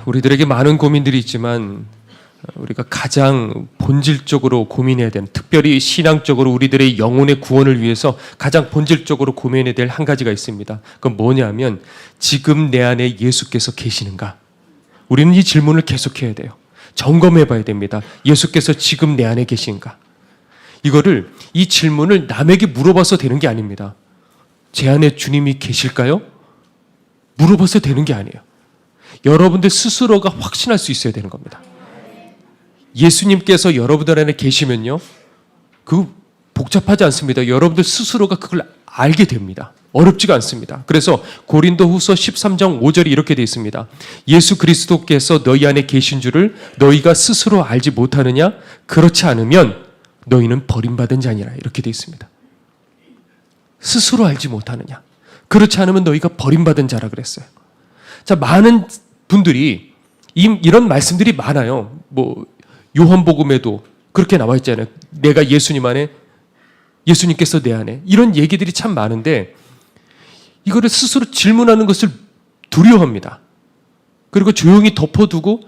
우리들에게 많은 고민들이 있지만 우리가 가장 본질적으로 고민해야 되는, 특별히 신앙적으로 우리들의 영혼의 구원을 위해서 가장 본질적으로 고민해야 될 한 가지가 있습니다. 그건 뭐냐면 지금 내 안에 예수께서 계시는가? 우리는 이 질문을 계속해야 돼요. 점검해 봐야 됩니다. 예수께서 지금 내 안에 계신가? 이 질문을 남에게 물어봐서 되는 게 아닙니다. 제 안에 주님이 계실까요? 물어봐서 되는 게 아니에요. 여러분들 스스로가 확신할 수 있어야 되는 겁니다. 예수님께서 여러분들 안에 계시면요, 그 복잡하지 않습니다. 여러분들 스스로가 그걸 알게 됩니다. 어렵지가 않습니다. 그래서 고린도후서 13장 5절이 이렇게 되어 있습니다. 예수 그리스도께서 너희 안에 계신 줄을 너희가 스스로 알지 못하느냐? 그렇지 않으면 너희는 버림받은 자니라. 이렇게 되어 있습니다. 스스로 알지 못하느냐? 그렇지 않으면 너희가 버림받은 자라 그랬어요. 자, 많은 분들이 이런 말씀들이 많아요. 요한복음에도 그렇게 나와 있잖아요. 내가 예수님 안에, 예수님께서 내 안에. 이런 얘기들이 참 많은데 이거를 스스로 질문하는 것을 두려워합니다. 그리고 조용히 덮어두고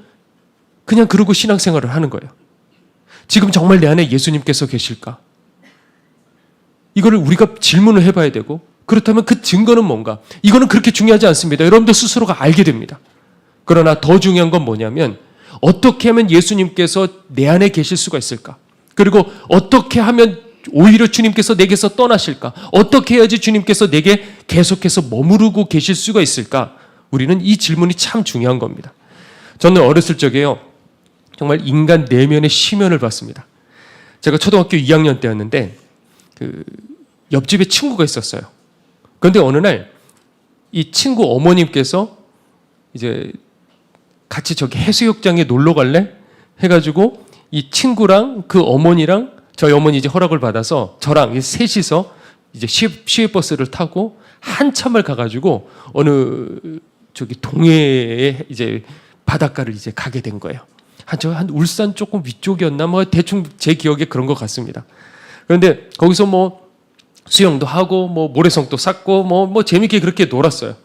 그냥 그러고 신앙생활을 하는 거예요. 지금 정말 내 안에 예수님께서 계실까? 이거를 우리가 질문을 해봐야 되고, 그렇다면 그 증거는 뭔가? 이거는 그렇게 중요하지 않습니다. 여러분들 스스로가 알게 됩니다. 그러나 더 중요한 건 뭐냐면 어떻게 하면 예수님께서 내 안에 계실 수가 있을까? 그리고 어떻게 하면 오히려 주님께서 내게서 떠나실까? 어떻게 해야지 주님께서 내게 계속해서 머무르고 계실 수가 있을까? 우리는 이 질문이 참 중요한 겁니다. 저는 어렸을 적에요, 정말 인간 내면의 심연을 봤습니다. 제가 초등학교 2학년 때였는데 옆집에 친구가 있었어요. 그런데 어느 날 이 친구 어머님께서 이제 같이 저기 해수욕장에 놀러 갈래? 해가지고 이 친구랑 그 어머니랑 저희 어머니 이제 허락을 받아서 저랑 셋이서 이제 시외버스를 타고 한참을 가가지고 어느 저기 동해에 이제 바닷가를 이제 가게 된 거예요. 한 울산 조금 위쪽이었나? 대충 제 기억에 그런 것 같습니다. 그런데 거기서 수영도 하고 모래성도 쌓고 재밌게 그렇게 놀았어요.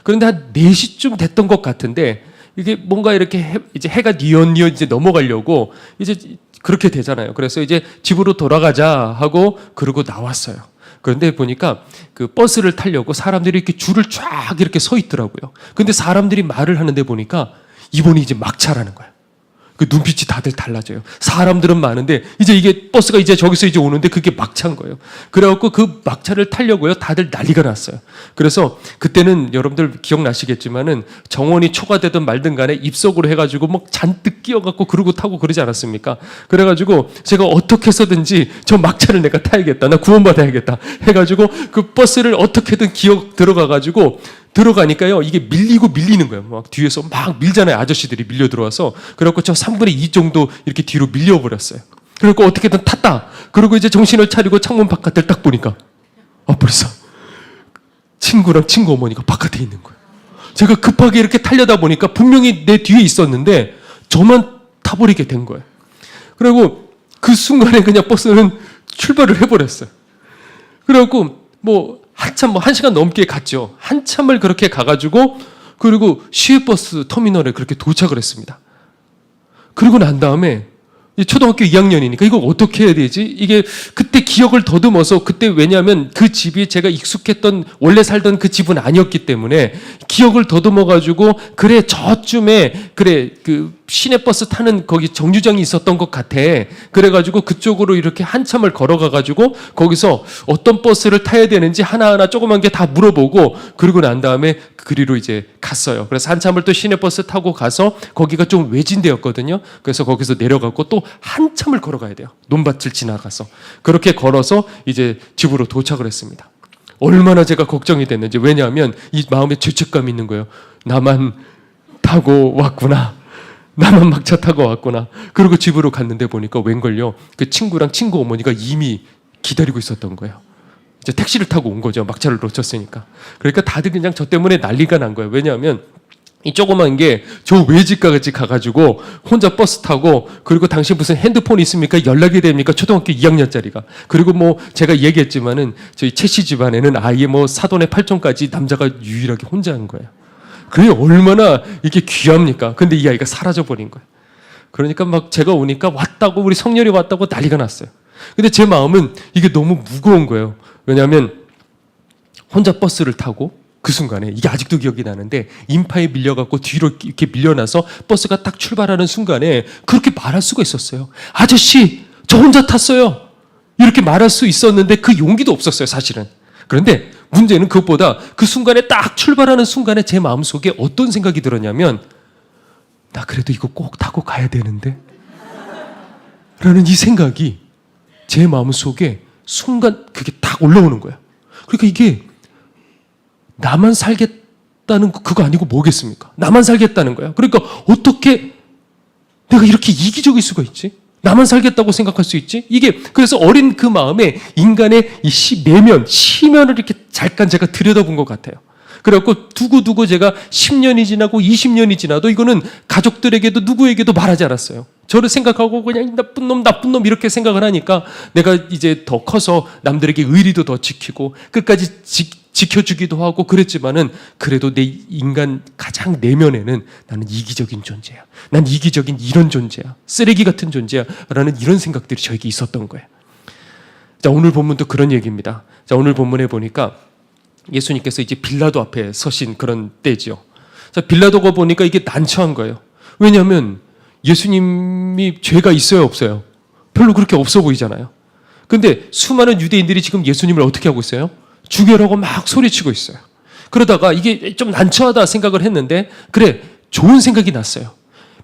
그런데 한 4시쯤 됐던 것 같은데 이게 뭔가 이렇게 이제 해가 뉘엿뉘엿 이제 넘어가려고 이제 그렇게 되잖아요. 그래서 이제 집으로 돌아가자 하고 그러고 나왔어요. 그런데 보니까 그 버스를 타려고 사람들이 이렇게 줄을 쫙 이렇게 서 있더라고요. 근데 사람들이 말을 하는데 보니까 이번이 이제 막차라는 거예요. 그 눈빛이 다들 달라져요. 사람들은 많은데 이제 이게 버스가 이제 저기서 이제 오는데 그게 막차인 거예요. 그래갖고 그 막차를 타려고요, 다들 난리가 났어요. 그래서 그때는 여러분들 기억나시겠지만은 정원이 초과되든 말든 간에 입석으로 해가지고 잔뜩 끼어갖고 그러고 타고 그러지 않았습니까? 그래가지고 제가 어떻게 해서든지 저 막차를 내가 타야겠다, 나 구원받아야겠다 해가지고 그 버스를 어떻게든 들어가가지고 들어가니까요, 이게 밀리는 거예요. 막 뒤에서 막 밀잖아요. 아저씨들이 밀려 들어와서. 그래갖고 저 3분의 2 정도 이렇게 뒤로 밀려버렸어요. 그래갖고 어떻게든 탔다. 그리고 이제 정신을 차리고 창문 바깥을 딱 보니까 벌써 친구랑 친구 어머니가 바깥에 있는 거예요. 제가 급하게 이렇게 타려다 보니까 분명히 내 뒤에 있었는데 저만 타버리게 된 거예요. 그리고 그 순간에 그냥 버스는 출발을 해버렸어요. 그래갖고 한참 1시간 넘게 갔죠. 한참을 그렇게 가가지고 그리고 시외버스 터미널에 그렇게 도착을 했습니다. 그러고 난 다음에 초등학교 2학년이니까 이거 어떻게 해야 되지? 이게 그때 기억을 더듬어서, 그때 왜냐하면 그 집이 제가 익숙했던 원래 살던 그 집은 아니었기 때문에 기억을 더듬어가지고 그래 저쯤에 그 시내버스 타는 거기 정류장이 있었던 것 같아. 그래가지고 그쪽으로 이렇게 한참을 걸어가가지고 거기서 어떤 버스를 타야 되는지 하나하나 조그만 게 다 물어보고 그러고 난 다음에 그리로 이제 갔어요. 그래서 한참을 또 시내버스 타고 가서 거기가 좀 외진데였거든요. 그래서 거기서 내려가고 또 한참을 걸어가야 돼요. 논밭을 지나가서. 그렇게 걸어서 이제 집으로 도착을 했습니다. 얼마나 제가 걱정이 됐는지. 왜냐하면 이 마음에 죄책감이 있는 거예요. 나만 타고 왔구나. 나만 막차 타고 왔구나. 그리고 집으로 갔는데 보니까 웬걸요, 그 친구랑 친구 어머니가 이미 기다리고 있었던 거예요. 이제 택시를 타고 온 거죠. 막차를 놓쳤으니까. 그러니까 다들 그냥 저 때문에 난리가 난 거예요. 왜냐하면 이 조그만 게 저 외지까지 가가지고 혼자 버스 타고, 그리고 당신 무슨 핸드폰 있습니까? 연락이 됩니까? 초등학교 2학년짜리가. 그리고 제가 얘기했지만은 저희 최씨 집안에는 아예 사돈의 팔촌까지 남자가 유일하게 혼자 한 거예요. 그게 얼마나 이게 귀합니까? 근데 이 아이가 사라져버린 거예요. 그러니까 막 제가 오니까 왔다고, 우리 성렬이 왔다고 난리가 났어요. 근데 제 마음은 이게 너무 무거운 거예요. 왜냐하면 혼자 버스를 타고 그 순간에, 이게 아직도 기억이 나는데, 인파에 밀려갖고 뒤로 이렇게 밀려나서 버스가 딱 출발하는 순간에 그렇게 말할 수가 있었어요. 아저씨, 저 혼자 탔어요. 이렇게 말할 수 있었는데 그 용기도 없었어요, 사실은. 그런데 문제는 그것보다 그 순간에 딱 출발하는 순간에 제 마음속에 어떤 생각이 들었냐면, 나 그래도 이거 꼭 타고 가야 되는데? 라는 이 생각이 제 마음속에 순간 그게 딱 올라오는 거예요. 그러니까 이게 나만 살겠다는 그거 아니고 뭐겠습니까? 나만 살겠다는 거야. 그러니까 어떻게 내가 이렇게 이기적일 수가 있지? 나만 살겠다고 생각할 수 있지? 이게 그래서 어린 그 마음에 인간의 이 시면을 이렇게 잠깐 제가 들여다본 것 같아요. 그래갖고 두고두고 제가 10년이 지나고 20년이 지나도 이거는 가족들에게도 누구에게도 말하지 않았어요. 저를 생각하고 그냥 나쁜 놈 이렇게 생각을 하니까 내가 이제 더 커서 남들에게 의리도 더 지키고 끝까지 지켜주기도 하고 그랬지만은 그래도 내 인간 가장 내면에는 나는 이기적인 존재야. 난 이기적인 이런 존재야. 쓰레기 같은 존재야. 라는 이런 생각들이 저에게 있었던 거예요. 자, 오늘 본문도 그런 얘기입니다. 자, 오늘 본문에 보니까 예수님께서 이제 빌라도 앞에 서신 그런 때지요. 자, 빌라도가 보니까 이게 난처한 거예요. 왜냐하면 예수님이 죄가 있어요, 없어요? 별로 그렇게 없어 보이잖아요. 근데 수많은 유대인들이 지금 예수님을 어떻게 하고 있어요? 죽여라고 막 소리치고 있어요. 그러다가 이게 좀 난처하다 생각을 했는데, 그래, 좋은 생각이 났어요.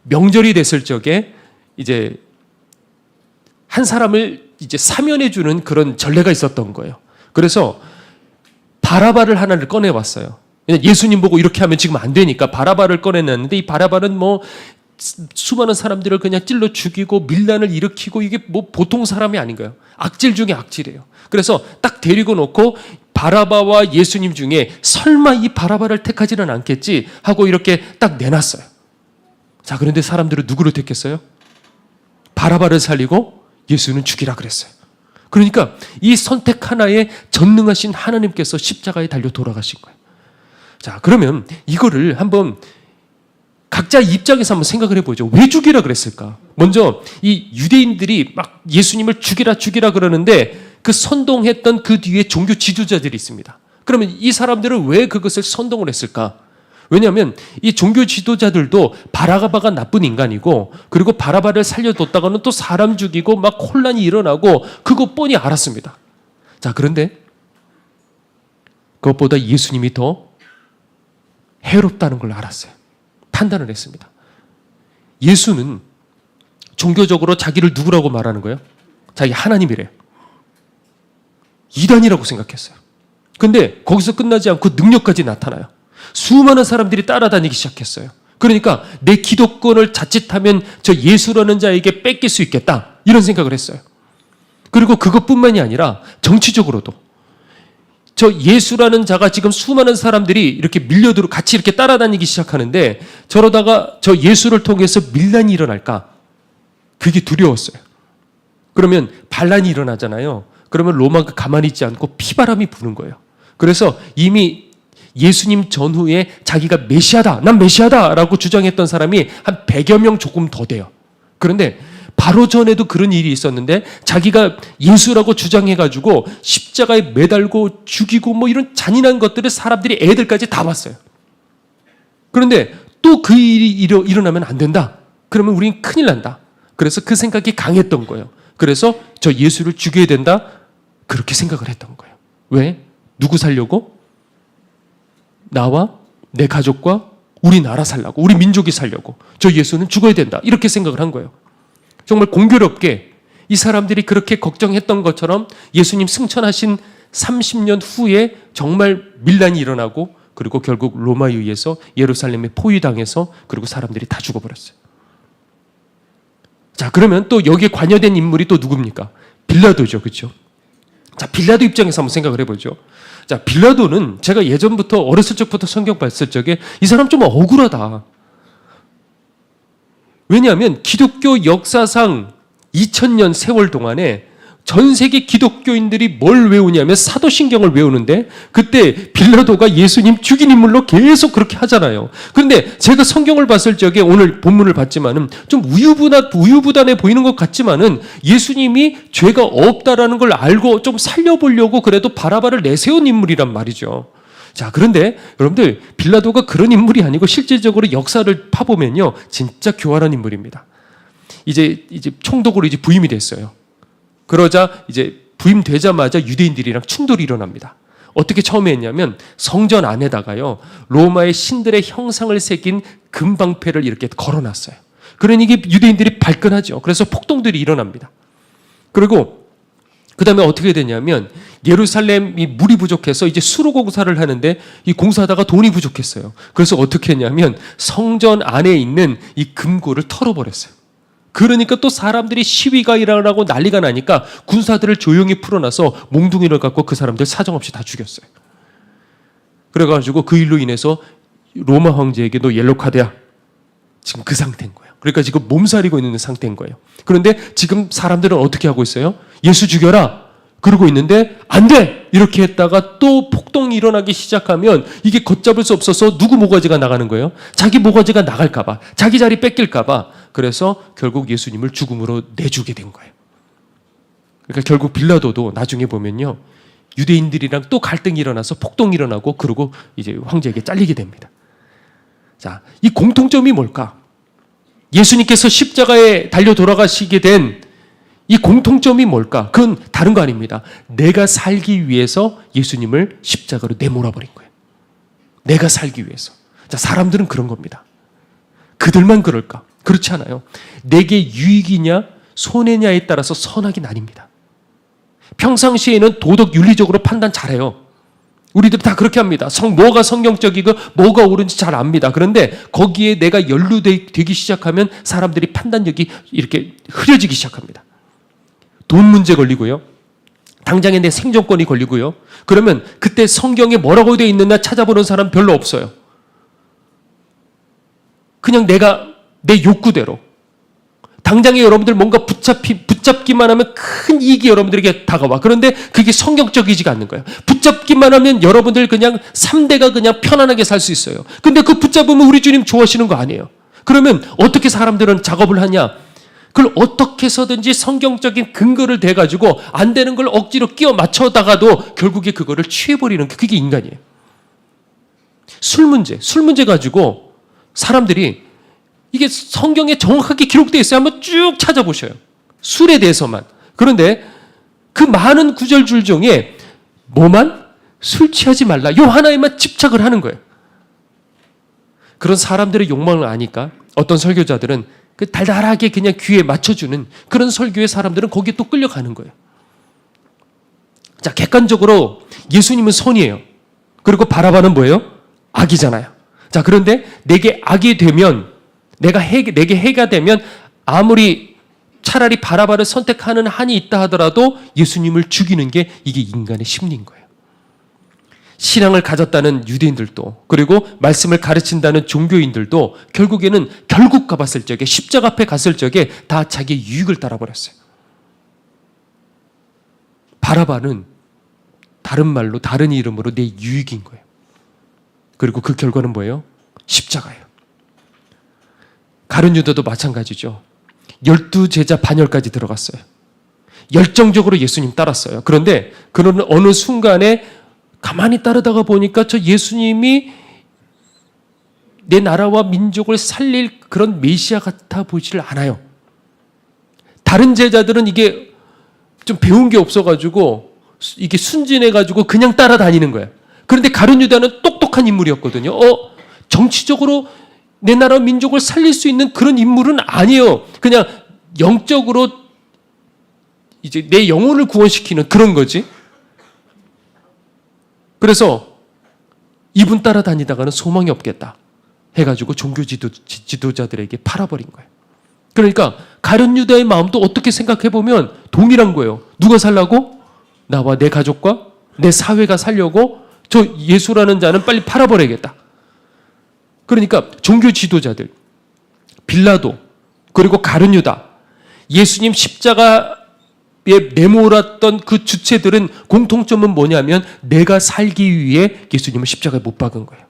명절이 됐을 적에 이제 한 사람을 이제 사면해주는 그런 전례가 있었던 거예요. 그래서 바라바를 하나를 꺼내왔어요. 예수님 보고 이렇게 하면 지금 안 되니까 바라바를 꺼내놨는데, 이 바라바는 뭐 수많은 사람들을 그냥 찔러 죽이고 밀란을 일으키고 이게 뭐 보통 사람이 아닌 거예요. 악질 중에 악질이에요. 그래서 딱 데리고 놓고 바라바와 예수님 중에 설마 이 바라바를 택하지는 않겠지 하고 이렇게 딱 내놨어요. 자, 그런데 사람들은 누구를 택했어요? 바라바를 살리고 예수는 죽이라 그랬어요. 그러니까 이 선택 하나에 전능하신 하나님께서 십자가에 달려 돌아가신 거예요. 자, 그러면 이거를 한번 각자 입장에서 한번 생각을 해보죠. 왜 죽이라 그랬을까? 먼저 이 유대인들이 막 예수님을 죽이라 그러는데 그 선동했던 그 뒤에 종교 지도자들이 있습니다. 그러면 이 사람들은 왜 그것을 선동을 했을까? 왜냐하면 이 종교 지도자들도 바라바가 나쁜 인간이고, 그리고 바라바를 살려뒀다가는 또 사람 죽이고 막 혼란이 일어나고 그거 뻔히 알았습니다. 자, 그런데 그것보다 예수님이 더 해롭다는 걸 알았어요. 판단을 했습니다. 예수는 종교적으로 자기를 누구라고 말하는 거예요? 자기 하나님이래요. 이단이라고 생각했어요. 근데 거기서 끝나지 않고 능력까지 나타나요. 수많은 사람들이 따라다니기 시작했어요. 그러니까 내 기독권을 자칫하면 저 예수라는 자에게 뺏길 수 있겠다, 이런 생각을 했어요. 그리고 그것뿐만이 아니라 정치적으로도 저 예수라는 자가 지금 수많은 사람들이 이렇게 밀려들어 같이 이렇게 따라다니기 시작하는데, 저러다가 저 예수를 통해서 밀란이 일어날까? 그게 두려웠어요. 그러면 반란이 일어나잖아요. 그러면 로마가 가만히 있지 않고 피바람이 부는 거예요. 그래서 이미 예수님 전후에 자기가 메시아다, 난 메시아다라고 주장했던 사람이 한 100여 명 조금 더 돼요. 그런데 바로 전에도 그런 일이 있었는데, 자기가 예수라고 주장해가지고 십자가에 매달고 죽이고 뭐 이런 잔인한 것들을 사람들이, 애들까지 다 봤어요. 그런데 또 그 일이 일어나면 안 된다. 그러면 우린 큰일 난다. 그래서 그 생각이 강했던 거예요. 그래서 저 예수를 죽여야 된다, 그렇게 생각을 했던 거예요. 왜? 누구 살려고? 나와 내 가족과 우리 나라 살라고, 우리 민족이 살려고 저 예수는 죽어야 된다, 이렇게 생각을 한 거예요. 정말 공교롭게 이 사람들이 그렇게 걱정했던 것처럼 예수님 승천하신 30년 후에 정말 밀란이 일어나고, 그리고 결국 로마에 의해서 예루살렘에 포위당해서 그리고 사람들이 다 죽어버렸어요. 자, 그러면 또 여기에 관여된 인물이 또 누굽니까? 빌라도죠. 그렇죠? 자, 빌라도 입장에서 한번 생각을 해보죠. 자, 빌라도는 제가 예전부터 어렸을 적부터 성경 봤을 적에 이 사람 좀 억울하다. 왜냐하면 기독교 역사상 2000년 세월 동안에 전 세계 기독교인들이 뭘 외우냐면 사도신경을 외우는데 그때 빌라도가 예수님 죽인 인물로 계속 그렇게 하잖아요. 그런데 제가 성경을 봤을 적에 오늘 본문을 봤지만은 좀 우유부단해 보이는 것 같지만은 예수님이 죄가 없다라는 걸 알고 좀 살려보려고 그래도 바라바를 내세운 인물이란 말이죠. 자, 그런데 여러분들 빌라도가 그런 인물이 아니고 실질적으로 역사를 파보면요, 진짜 교활한 인물입니다. 이제 총독으로 이제 부임이 됐어요. 그러자 이제 부임되자마자 유대인들이랑 충돌이 일어납니다. 어떻게 처음에 했냐면 성전 안에다가요, 로마의 신들의 형상을 새긴 금방패를 이렇게 걸어놨어요. 그러니 이게 유대인들이 발끈하죠. 그래서 폭동들이 일어납니다. 그리고 그 다음에 어떻게 되냐면 예루살렘이 물이 부족해서 이제 수로 공사를 하는데 이 공사하다가 돈이 부족했어요. 그래서 어떻게 했냐면 성전 안에 있는 이 금고를 털어버렸어요. 그러니까 또 사람들이 시위가 일어나고 난리가 나니까 군사들을 조용히 풀어놔서 몽둥이를 갖고 그 사람들 사정없이 다 죽였어요. 그래가지고 그 일로 인해서 로마 황제에게 너 옐로 카드야. 지금 그 상태인 거예요. 그러니까 지금 몸살이고 있는 상태인 거예요. 그런데 지금 사람들은 어떻게 하고 있어요? 예수 죽여라. 그러고 있는데 안 돼! 이렇게 했다가 또 폭동이 일어나기 시작하면 이게 걷잡을 수 없어서 누구 모가지가 나가는 거예요? 자기 모가지가 나갈까 봐. 자기 자리 뺏길까 봐. 그래서 결국 예수님을 죽음으로 내주게 된 거예요. 그러니까 결국 빌라도도 나중에 보면요, 유대인들이랑 또 갈등이 일어나서 폭동이 일어나고 그러고 이제 황제에게 잘리게 됩니다. 자, 이 공통점이 뭘까? 예수님께서 십자가에 달려 돌아가시게 된 이 공통점이 뭘까? 그건 다른 거 아닙니다. 내가 살기 위해서 예수님을 십자가로 내몰아버린 거예요. 내가 살기 위해서. 자, 사람들은 그런 겁니다. 그들만 그럴까? 그렇지 않아요. 내게 유익이냐 손해냐에 따라서 선악이 나뉩니다. 평상시에는 도덕 윤리적으로 판단 잘해요. 우리들 다 그렇게 합니다. 뭐가 성경적이고 뭐가 옳은지 잘 압니다. 그런데 거기에 내가 연루되기 시작하면 사람들이 판단력이 이렇게 흐려지기 시작합니다. 돈 문제 걸리고요. 당장에 내 생존권이 걸리고요. 그러면 그때 성경에 뭐라고 되어 있느냐 찾아보는 사람 별로 없어요. 그냥 내가 내 욕구대로. 당장에 여러분들 뭔가 붙잡기만 하면 큰 이익이 여러분들에게 다가와. 그런데 그게 성경적이지가 않는 거예요. 붙잡기만 하면 여러분들 그냥 3대가 그냥 편안하게 살 수 있어요. 근데 그 붙잡으면 우리 주님 좋아하시는 거 아니에요. 그러면 어떻게 사람들은 작업을 하냐? 그걸 어떻게 해서든지 성경적인 근거를 대가지고 안 되는 걸 억지로 끼워 맞춰다가도 결국에 그거를 취해버리는 게 그게 인간이에요. 술 문제 가지고 사람들이 이게 성경에 정확하게 기록되어 있어요. 한번 쭉 찾아보셔요. 술에 대해서만. 그런데 그 많은 구절줄 중에 뭐만? 술 취하지 말라. 요 하나에만 집착을 하는 거예요. 그런 사람들의 욕망을 아니까 어떤 설교자들은 그 달달하게 그냥 귀에 맞춰주는 그런 설교의 사람들은 거기에 또 끌려가는 거예요. 자, 객관적으로 예수님은 선이에요. 그리고 바라바는 뭐예요? 악이잖아요. 자, 그런데 내게 악이 되면 내게 해가 되면 아무리 차라리 바라바를 선택하는 한이 있다 하더라도 예수님을 죽이는 게 이게 인간의 심리인 거예요. 신앙을 가졌다는 유대인들도 그리고 말씀을 가르친다는 종교인들도 결국에는 결국 가봤을 적에 십자가 앞에 갔을 적에 다 자기의 유익을 따라버렸어요. 바라바는 다른 말로 다른 이름으로 내 유익인 거예요. 그리고 그 결과는 뭐예요? 십자가예요. 가룟 유다도 마찬가지죠. 12제자 반열까지 들어갔어요. 열정적으로 예수님 따랐어요. 그런데 그는 어느 순간에 가만히 따르다가 보니까 저 예수님이 내 나라와 민족을 살릴 그런 메시아 같아 보이질 않아요. 다른 제자들은 이게 좀 배운 게 없어가지고 이게 순진해가지고 그냥 따라다니는 거예요. 그런데 가룟 유다는 똑똑한 인물이었거든요. 정치적으로 내 나라 민족을 살릴 수 있는 그런 인물은 아니에요. 그냥 영적으로 이제 내 영혼을 구원시키는 그런 거지. 그래서 이분 따라다니다가는 소망이 없겠다 해가지고 종교 지도자들에게 팔아버린 거예요. 그러니까 가룟 유다의 마음도 어떻게 생각해보면 동일한 거예요. 누가 살라고? 나와 내 가족과 내 사회가 살려고 저 예수라는 자는 빨리 팔아버려야겠다. 그러니까 종교 지도자들, 빌라도, 그리고 가룟 유다, 예수님 십자가 내몰았던 그 주체들은 공통점은 뭐냐면 내가 살기 위해 예수님을 십자가에 못 박은 거예요.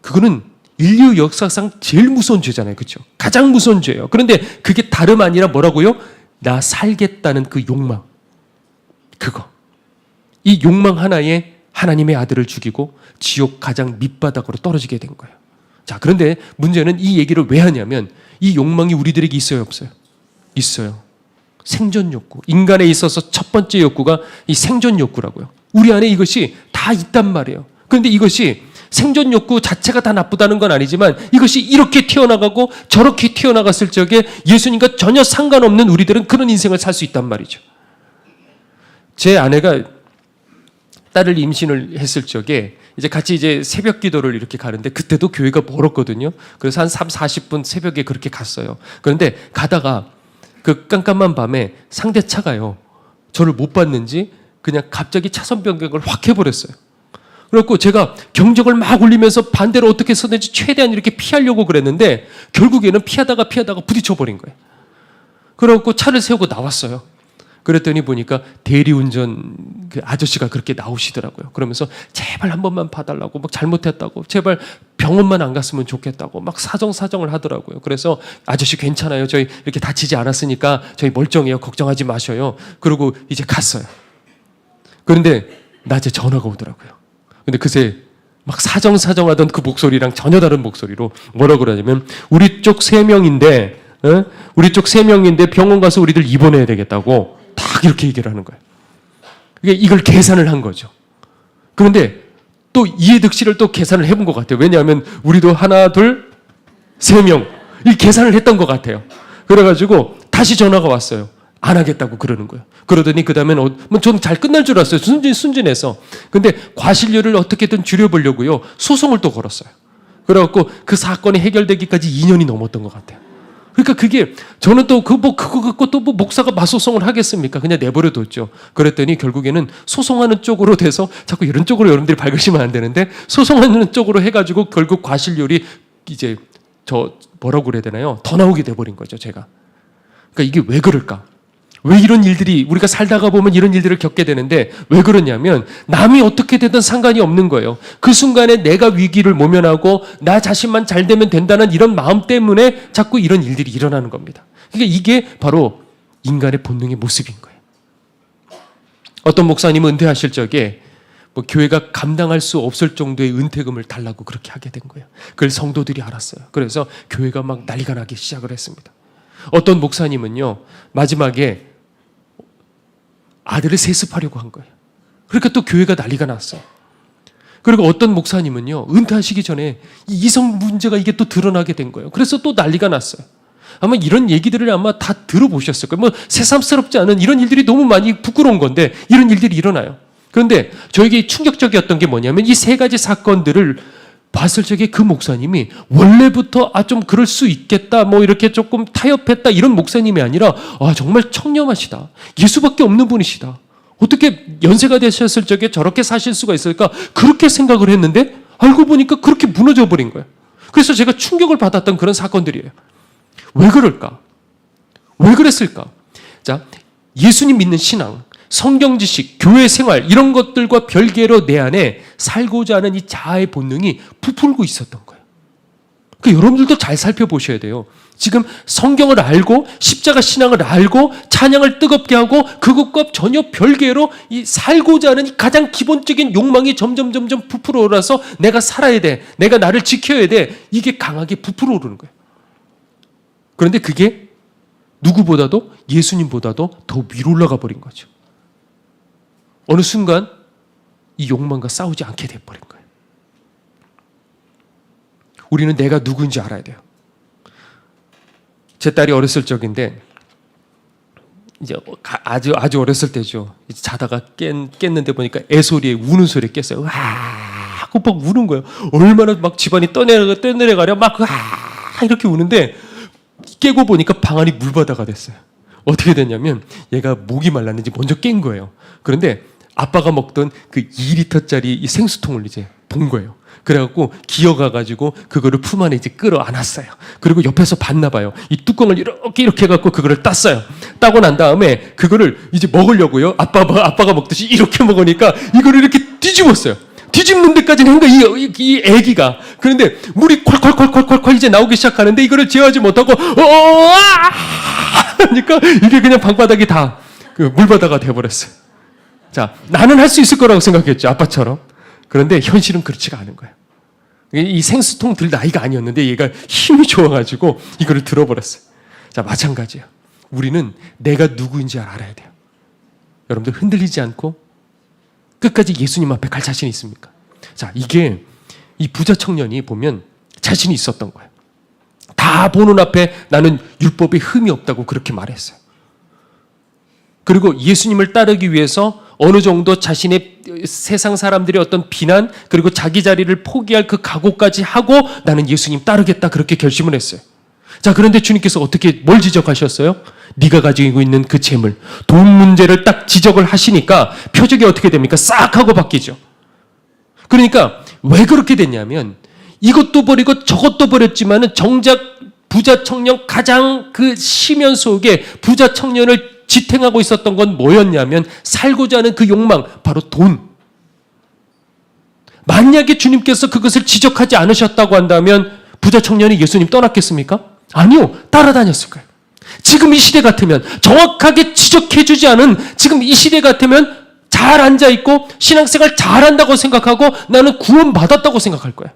그거는 인류 역사상 제일 무서운 죄잖아요. 그렇죠? 가장 무서운 죄예요. 그런데 그게 다름 아니라 뭐라고요? 나 살겠다는 그 욕망. 그거. 이 욕망 하나에 하나님의 아들을 죽이고 지옥 가장 밑바닥으로 떨어지게 된 거예요. 자, 그런데 문제는 이 얘기를 왜 하냐면 이 욕망이 우리들에게 있어요, 없어요? 있어요. 생존 욕구. 인간에 있어서 첫 번째 욕구가 이 생존 욕구라고요. 우리 안에 이것이 다 있단 말이에요. 그런데 이것이 생존 욕구 자체가 다 나쁘다는 건 아니지만 이것이 이렇게 튀어나가고 저렇게 튀어나갔을 적에 예수님과 전혀 상관없는 우리들은 그런 인생을 살 수 있단 말이죠. 제 아내가 딸을 임신을 했을 적에 이제 같이 이제 새벽 기도를 이렇게 가는데 그때도 교회가 멀었거든요. 그래서 한 40분 새벽에 그렇게 갔어요. 그런데 가다가 그 깜깜한 밤에 상대 차가요. 저를 못 봤는지 그냥 갑자기 차선 변경을 확 해버렸어요. 그래갖고 제가 경적을 막 울리면서 반대로 어떻게 했었는지 최대한 이렇게 피하려고 그랬는데 결국에는 피하다가 부딪혀버린 거예요. 그래갖고 차를 세우고 나왔어요. 그랬더니 보니까 대리운전 그 아저씨가 그렇게 나오시더라고요. 그러면서 제발 한 번만 봐달라고 막 잘못했다고 제발 병원만 안 갔으면 좋겠다고 막 사정을 하더라고요. 그래서 아저씨 괜찮아요. 저희 이렇게 다치지 않았으니까 저희 멀쩡해요. 걱정하지 마셔요. 그러고 이제 갔어요. 그런데 낮에 전화가 오더라고요. 근데 그새 막 사정하던 그 목소리랑 전혀 다른 목소리로 뭐라고 그러냐면 우리 쪽 3명인데 우리 쪽 3명인데 병원 가서 우리들 입원해야 되겠다고 딱 이렇게 얘기를 하는 거예요. 이걸 계산을 한 거죠. 그런데 또 이해득실을 또 계산을 해본 것 같아요. 왜냐하면 우리도 하나, 둘, 3명 이 계산을 했던 것 같아요. 그래가지고 다시 전화가 왔어요. 안 하겠다고 그러는 거예요. 그러더니 그 다음에는 좀 잘 끝날 줄 알았어요. 순진해서. 근데 과실료를 어떻게든 줄여보려고요. 소송을 또 걸었어요. 그래갖고 그 사건이 해결되기까지 2년이 넘었던 것 같아요. 그러니까 그게 저는 또 그거 갖고 또 목사가 맞소송을 하겠습니까? 그냥 내버려 뒀죠. 그랬더니 결국에는 소송하는 쪽으로 돼서 자꾸 이런 쪽으로 여러분들이 밝으시면 안 되는데 소송하는 쪽으로 해가지고 결국 과실료이 이제 뭐라고 그래야 되나요? 더 나오게 돼버린 거죠, 제가. 그러니까 이게 왜 그럴까? 왜 이런 일들이 우리가 살다가 보면 이런 일들을 겪게 되는데 왜 그러냐면 남이 어떻게 되든 상관이 없는 거예요. 그 순간에 내가 위기를 모면하고 나 자신만 잘 되면 된다는 이런 마음 때문에 자꾸 이런 일들이 일어나는 겁니다. 그러니까 이게 바로 인간의 본능의 모습인 거예요. 어떤 목사님은 은퇴하실 적에 교회가 감당할 수 없을 정도의 은퇴금을 달라고 그렇게 하게 된 거예요. 그걸 성도들이 알았어요. 그래서 교회가 막 난리가 나기 시작을 했습니다. 어떤 목사님은요, 마지막에 아들을 세습하려고 한 거예요. 그러니까 또 교회가 난리가 났어요. 그리고 어떤 목사님은요, 은퇴하시기 전에 이성 문제가 이게 또 드러나게 된 거예요. 그래서 또 난리가 났어요. 아마 이런 얘기들을 아마 다 들어보셨을 거예요. 새삼스럽지 않은 이런 일들이 너무 많이 부끄러운 건데 이런 일들이 일어나요. 그런데 저에게 충격적이었던 게 뭐냐면 이 3가지 사건들을 봤을 적에 그 목사님이 원래부터 좀 그럴 수 있겠다 이렇게 조금 타협했다 이런 목사님이 아니라 정말 청렴하시다. 예수밖에 없는 분이시다. 어떻게 연세가 되셨을 적에 저렇게 사실 수가 있을까? 그렇게 생각을 했는데 알고 보니까 그렇게 무너져 버린 거예요. 그래서 제가 충격을 받았던 그런 사건들이에요. 왜 그럴까? 왜 그랬을까? 자, 예수님 믿는 신앙, 성경 지식, 교회 생활 이런 것들과 별개로 내 안에 살고자 하는 이 자아의 본능이 부풀고 있었던 거예요. 그러니까 여러분들도 잘 살펴보셔야 돼요. 지금 성경을 알고 십자가 신앙을 알고 찬양을 뜨겁게 하고 그것과 전혀 별개로 이 살고자 하는 이 가장 기본적인 욕망이 점점 부풀어 오라서 내가 살아야 돼. 내가 나를 지켜야 돼. 이게 강하게 부풀어 오르는 거예요. 그런데 그게 누구보다도 예수님보다도 더 위로 올라가 버린 거죠. 어느 순간 이 욕망과 싸우지 않게 돼버린 거예요. 우리는 내가 누구인지 알아야 돼요. 제 딸이 어렸을 적인데 이제 아주 어렸을 때죠. 자다가 깼는데 보니까 애소리에 우는 소리에 깼어요. 와 하고 막 우는 거예요. 얼마나 막 집안이 떠내려가려 막 와 이렇게 우는데 깨고 보니까 방 안이 물바다가 됐어요. 어떻게 됐냐면 얘가 목이 말랐는지 먼저 깬 거예요. 그런데 아빠가 먹던 그 2리터짜리 이 생수통을 이제 본 거예요. 그래갖고 기어가가지고 그거를 품 안에 이제 끌어안았어요. 그리고 옆에서 봤나 봐요. 이 뚜껑을 이렇게 해갖고 그거를 땄어요. 따고 난 다음에 그거를 이제 먹으려고요. 아빠가 먹듯이 이렇게 먹으니까 이거를 이렇게 뒤집었어요. 뒤집는 데까지는 한 거야, 이 애기가. 그런데 물이 콸콸콸콸콸 이제 나오기 시작하는데 이거를 제어하지 못하고, 하니까 이게 그냥 방바닥이 다 그 물바다가 돼버렸어요. 자, 나는 할 수 있을 거라고 생각했죠. 아빠처럼. 그런데 현실은 그렇지가 않은 거예요. 이 생수통 들 나이가 아니었는데 얘가 힘이 좋아가지고 이거를 들어버렸어요. 자, 마찬가지예요. 우리는 내가 누구인지 알아야 돼요. 여러분들 흔들리지 않고 끝까지 예수님 앞에 갈 자신이 있습니까? 자, 이게 이 부자 청년이 보면 자신이 있었던 거예요. 다 보는 앞에 나는 율법에 흠이 없다고 그렇게 말했어요. 그리고 예수님을 따르기 위해서 어느 정도 자신의 세상 사람들의 어떤 비난 그리고 자기 자리를 포기할 그 각오까지 하고 나는 예수님 따르겠다 그렇게 결심을 했어요. 자, 그런데 주님께서 어떻게 뭘 지적하셨어요? 네가 가지고 있는 그 재물, 돈 문제를 딱 지적을 하시니까 표적이 어떻게 됩니까? 싹 하고 바뀌죠. 그러니까 왜 그렇게 됐냐면 이것도 버리고 저것도 버렸지만은 정작 부자 청년 가장 그 시면 속에 부자 청년을 지탱하고 있었던 건 뭐였냐면 살고자 하는 그 욕망, 바로 돈. 만약에 주님께서 그것을 지적하지 않으셨다고 한다면 부자 청년이 예수님 떠났겠습니까? 아니요. 따라다녔을 거예요. 지금 이 시대 같으면 정확하게 지적해주지 않은 지금 이 시대 같으면 잘 앉아있고 신앙생활 잘한다고 생각하고 나는 구원받았다고 생각할 거예요.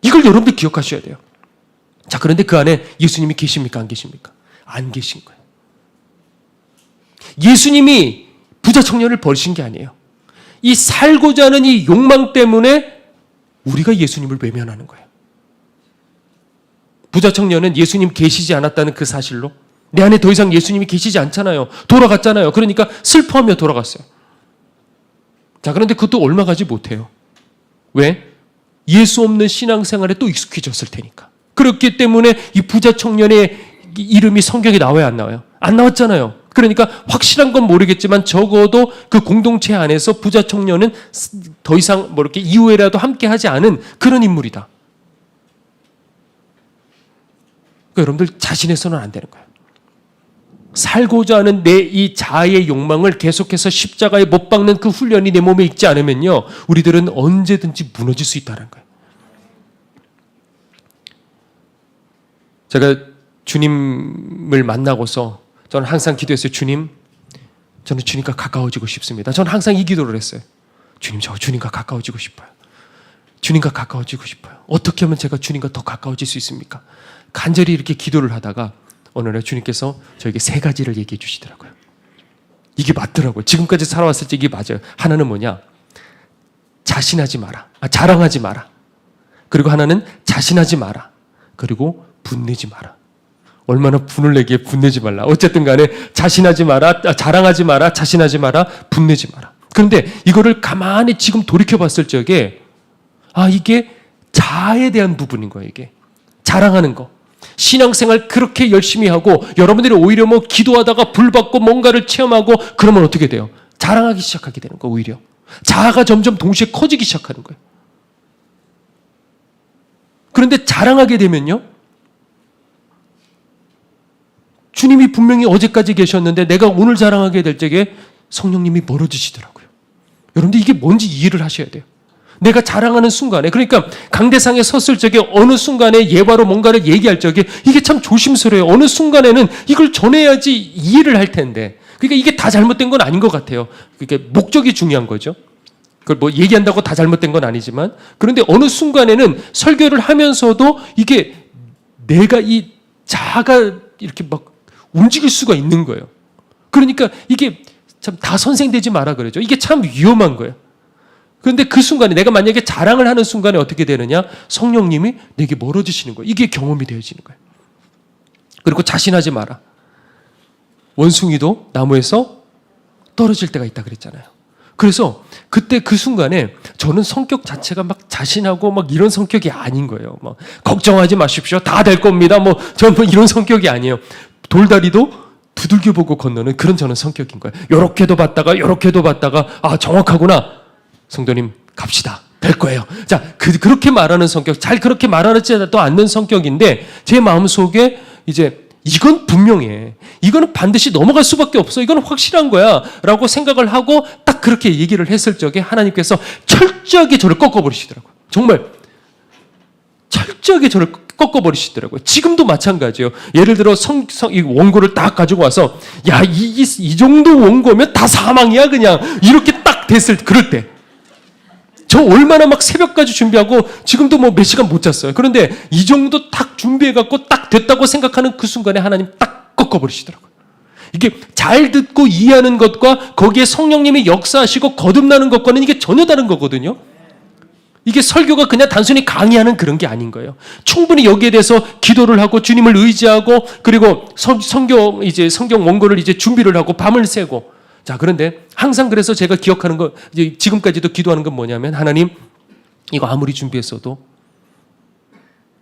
이걸 여러분들 기억하셔야 돼요. 자, 그런데 그 안에 예수님이 계십니까? 안 계십니까? 안 계신 거예요. 예수님이 부자 청년을 버리신 게 아니에요. 이 살고자 하는 이 욕망 때문에 우리가 예수님을 외면하는 거예요. 부자 청년은 예수님 계시지 않았다는 그 사실로 내 안에 더 이상 예수님이 계시지 않잖아요. 돌아갔잖아요. 그러니까 슬퍼하며 돌아갔어요. 자, 그런데 그것도 얼마 가지 못해요. 왜? 예수 없는 신앙생활에 또 익숙해졌을 테니까. 그렇기 때문에 이 부자 청년의 이름이 성경에 나와요, 안 나와요? 안 나왔잖아요. 그러니까 확실한 건 모르겠지만 적어도 그 공동체 안에서 부자 청년은 더 이상 뭐 이렇게 이후에라도 함께 하지 않은 그런 인물이다. 그러니까 여러분들 자신해서는 안 되는 거예요. 살고자 하는 내 이 자아의 욕망을 계속해서 십자가에 못 박는 그 훈련이 내 몸에 있지 않으면요, 우리들은 언제든지 무너질 수 있다는 거예요. 제가 주님을 만나고서 저는 항상 기도했어요. 주님, 저는 주님과 가까워지고 싶습니다. 저는 항상 이 기도를 했어요. 주님, 저 주님과 가까워지고 싶어요. 주님과 가까워지고 싶어요. 어떻게 하면 제가 주님과 더 가까워질 수 있습니까? 간절히 이렇게 기도를 하다가 어느 날 주님께서 저에게 3가지를 얘기해 주시더라고요. 이게 맞더라고요. 지금까지 살아왔을 때 이게 맞아요. 하나는 뭐냐? 자신하지 마라. 자랑하지 마라. 그리고 하나는 자신하지 마라. 그리고 분내지 마라. 얼마나 분을 내기에 분내지 말라. 어쨌든 간에 자신하지 마라, 자랑하지 마라, 자신하지 마라, 분내지 마라. 그런데 이거를 가만히 지금 돌이켜 봤을 적에 이게 자아에 대한 부분인 거예요. 이게 자랑하는 거. 신앙생활 그렇게 열심히 하고 여러분들이 오히려 뭐 기도하다가 불받고 뭔가를 체험하고 그러면 어떻게 돼요? 자랑하기 시작하게 되는 거. 오히려 자아가 점점 동시에 커지기 시작하는 거예요. 그런데 자랑하게 되면요, 주님이 분명히 어제까지 계셨는데 내가 오늘 자랑하게 될 적에 성령님이 멀어지시더라고요. 여러분들 이게 뭔지 이해를 하셔야 돼요. 내가 자랑하는 순간에, 그러니까 강대상에 섰을 적에 어느 순간에 예화로 뭔가를 얘기할 적에 이게 참 조심스러워요. 어느 순간에는 이걸 전해야지 이해를 할 텐데, 그러니까 이게 다 잘못된 건 아닌 것 같아요. 그러니까 목적이 중요한 거죠. 그걸 뭐 얘기한다고 다 잘못된 건 아니지만, 그런데 어느 순간에는 설교를 하면서도 이게 내가 이 자아가 이렇게 막 움직일 수가 있는 거예요. 그러니까 이게 참 다 선생되지 마라 그러죠. 이게 참 위험한 거예요. 그런데 그 순간에 내가 만약에 자랑을 하는 순간에 어떻게 되느냐? 성령님이 내게 멀어지시는 거예요. 이게 경험이 되어지는 거예요. 그리고 자신하지 마라. 원숭이도 나무에서 떨어질 때가 있다 그랬잖아요. 그래서 그때 그 순간에 저는 성격 자체가 막 자신하고 막 이런 성격이 아닌 거예요. 막 걱정하지 마십시오. 다 될 겁니다. 저는 뭐 이런 성격이 아니에요. 돌다리도 두들겨 보고 건너는 그런 저는 성격인 거예요. 요렇게도 봤다가 요렇게도 봤다가 정확하구나. 성도님 갑시다. 될 거예요. 자, 그렇게 말하는 성격, 잘 그렇게 말하지도 않는 성격인데 제 마음속에 이제 이건 분명해. 이거는 반드시 넘어갈 수밖에 없어. 이건 확실한 거야. 라고 생각을 하고 딱 그렇게 얘기를 했을 적에 하나님께서 철저하게 저를 꺾어버리시더라고요. 정말 철저하게 저를 꺾어버리시더라고요. 지금도 마찬가지예요. 예를 들어 이 원고를 딱 가지고 와서 야, 이 정도 원고면 다 사망이야 그냥. 이렇게 딱 됐을 때, 그럴 때. 저 얼마나 막 새벽까지 준비하고 지금도 뭐 몇 시간 못 잤어요. 그런데 이 정도 딱 준비해갖고 딱 됐다고 생각하는 그 순간에 하나님 딱 꺾어버리시더라고요. 이게 잘 듣고 이해하는 것과 거기에 성령님이 역사하시고 거듭나는 것과는 이게 전혀 다른 거거든요. 이게 설교가 그냥 단순히 강의하는 그런 게 아닌 거예요. 충분히 여기에 대해서 기도를 하고 주님을 의지하고 그리고 성경 원고를 이제 준비를 하고 밤을 새고 자, 그런데 항상 그래서 제가 기억하는 거, 이제 지금까지도 기도하는 건 뭐냐면, 하나님, 이거 아무리 준비했어도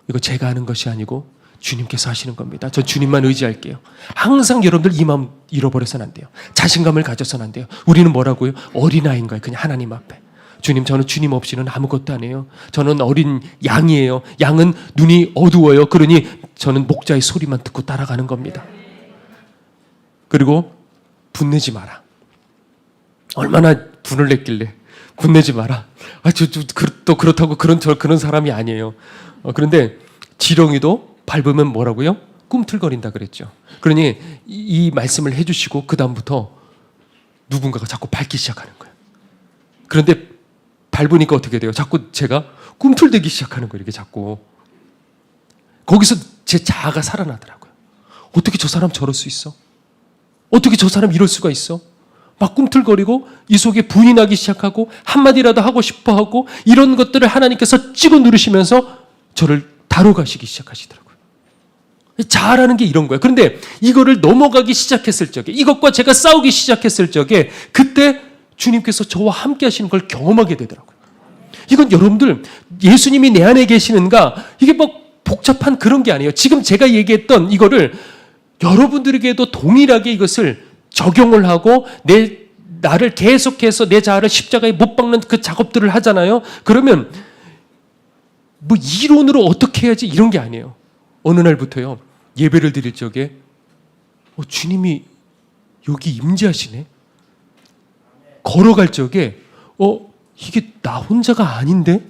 이거 제가 하는 것이 아니고 주님께서 하시는 겁니다. 저 주님만 의지할게요. 항상 여러분들 이 마음 잃어버려서는 안 돼요. 자신감을 가져서는 안 돼요. 우리는 뭐라고요? 어린아이인 거예요. 그냥 하나님 앞에. 주님, 저는 주님 없이는 아무것도 안 해요. 저는 어린 양이에요. 양은 눈이 어두워요. 그러니 저는 목자의 소리만 듣고 따라가는 겁니다. 그리고 분내지 마라. 얼마나 분을 냈길래 분내지 마라. 또 그렇다고 그런 사람이 아니에요. 그런데 지렁이도 밟으면 뭐라고요? 꿈틀거린다 그랬죠. 그러니 이 말씀을 해주시고 그 다음부터 누군가가 자꾸 밟기 시작하는 거예요. 그런데 밟으니까 어떻게 돼요? 자꾸 제가 꿈틀대기 시작하는 거예요. 이렇게 자꾸. 거기서 제 자아가 살아나더라고요. 어떻게 저 사람 저럴 수 있어? 어떻게 저 사람 이럴 수가 있어? 막 꿈틀거리고 이 속에 분이 나기 시작하고 한마디라도 하고 싶어하고 이런 것들을 하나님께서 찍어 누르시면서 저를 다뤄가시기 시작하시더라고요. 자아라는 게 이런 거예요. 그런데 이거를 넘어가기 시작했을 적에 이것과 제가 싸우기 시작했을 적에 그때 주님께서 저와 함께 하시는 걸 경험하게 되더라고요. 이건 여러분들 예수님이 내 안에 계시는가 이게 뭐 복잡한 그런 게 아니에요. 지금 제가 얘기했던 이거를 여러분들에게도 동일하게 이것을 적용을 하고 나를 계속해서 내 자아를 십자가에 못 박는 그 작업들을 하잖아요. 그러면 뭐 이론으로 어떻게 해야지 이런 게 아니에요. 어느 날부터요. 예배를 드릴 적에 주님이 여기 임재하시네. 걸어갈 적에 이게 나 혼자가 아닌데?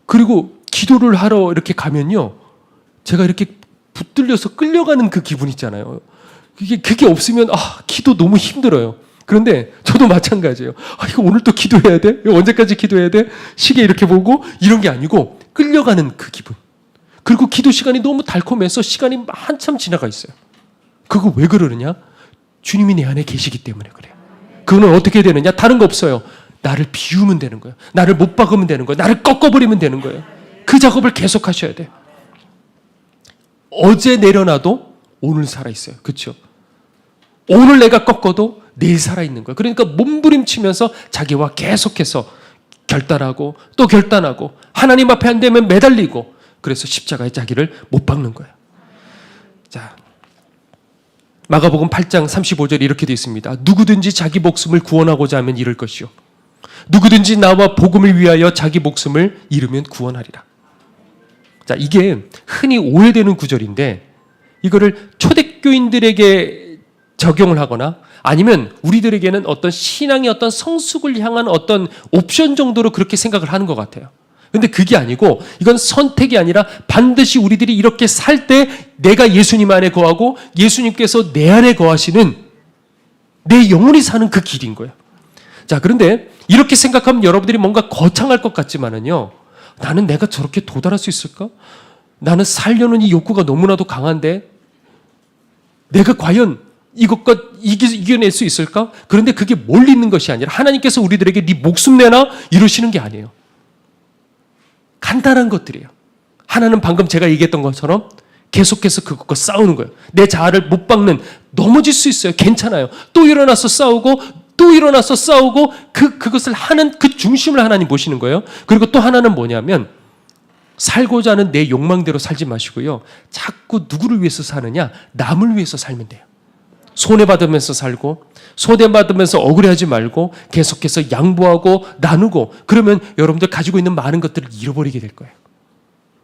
그리고 기도를 하러 이렇게 가면요. 제가 이렇게 붙들려서 끌려가는 그 기분 있잖아요. 그게 없으면 기도 너무 힘들어요. 그런데 저도 마찬가지예요. 이거 오늘 또 기도해야 돼? 이거 언제까지 기도해야 돼? 시계 이렇게 보고 이런 게 아니고 끌려가는 그 기분. 그리고 기도 시간이 너무 달콤해서 시간이 한참 지나가 있어요. 그거 왜 그러느냐? 주님이 내 안에 계시기 때문에 그래요. 그거는 어떻게 되느냐? 다른 거 없어요. 나를 비우면 되는 거예요. 나를 못 박으면 되는 거예요. 나를 꺾어버리면 되는 거예요. 그 작업을 계속 하셔야 돼요. 어제 내려놔도 오늘 살아있어요. 그렇죠? 오늘 내가 꺾어도 내일 살아있는 거예요. 그러니까 몸부림치면서 자기와 계속해서 결단하고 또 결단하고 하나님 앞에 안 되면 매달리고 그래서 십자가에 자기를 못 박는 거예요. 자, 마가복음 8장 35절에 이렇게 되어 있습니다. 누구든지 자기 목숨을 구원하고자 하면 잃을 것이요. 누구든지 나와 복음을 위하여 자기 목숨을 잃으면 구원하리라. 자, 이게 흔히 오해되는 구절인데 이거를 초대교인들에게 적용을 하거나 아니면 우리들에게는 어떤 신앙의 어떤 성숙을 향한 어떤 옵션 정도로 그렇게 생각을 하는 것 같아요. 근데 그게 아니고 이건 선택이 아니라 반드시 우리들이 이렇게 살 때 내가 예수님 안에 거하고 예수님께서 내 안에 거하시는 내 영혼이 사는 그 길인 거예요. 자, 그런데 이렇게 생각하면 여러분들이 뭔가 거창할 것 같지만은요. 나는 내가 저렇게 도달할 수 있을까? 나는 살려는 이 욕구가 너무나도 강한데 내가 과연 이것과 이겨낼 수 있을까? 그런데 그게 멀리 있는 것이 아니라 하나님께서 우리들에게 네 목숨 내놔 이러시는 게 아니에요. 간단한 것들이에요. 하나는 방금 제가 얘기했던 것처럼 계속해서 그것과 싸우는 거예요. 내 자아를 못 박는 넘어질 수 있어요. 괜찮아요. 또 일어나서 싸우고 또 일어나서 싸우고 그것을 하는 그 중심을 하나님 보시는 거예요. 그리고 또 하나는 뭐냐면 살고자 하는 내 욕망대로 살지 마시고요. 자꾸 누구를 위해서 사느냐? 남을 위해서 살면 돼요. 손해받으면서 살고 손해받으면서 억울해하지 말고 계속해서 양보하고 나누고 그러면 여러분들 가지고 있는 많은 것들을 잃어버리게 될 거예요.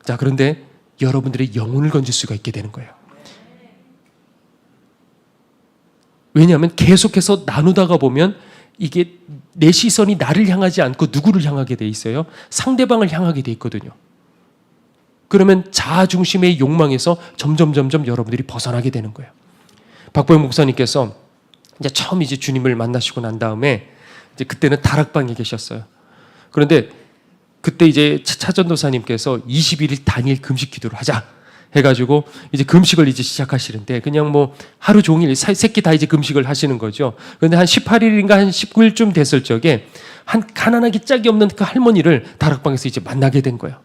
자, 그런데 여러분들의 영혼을 건질 수가 있게 되는 거예요. 왜냐하면 계속해서 나누다가 보면 이게 내 시선이 나를 향하지 않고 누구를 향하게 돼 있어요? 상대방을 향하게 돼 있거든요. 그러면 자아 중심의 욕망에서 점점 여러분들이 벗어나게 되는 거예요. 박보영 목사님께서 이제 처음 이제 주님을 만나시고 난 다음에 이제 그때는 다락방에 계셨어요. 그런데 그때 이제 차전도사님께서 21일 단일 금식 기도를 하자 해가지고 이제 금식을 이제 시작하시는데 그냥 뭐 하루 종일 새끼 다 이제 금식을 하시는 거죠. 그런데 한 18일인가 한 19일쯤 됐을 적에 한 가난하기 짝이 없는 그 할머니를 다락방에서 이제 만나게 된 거예요.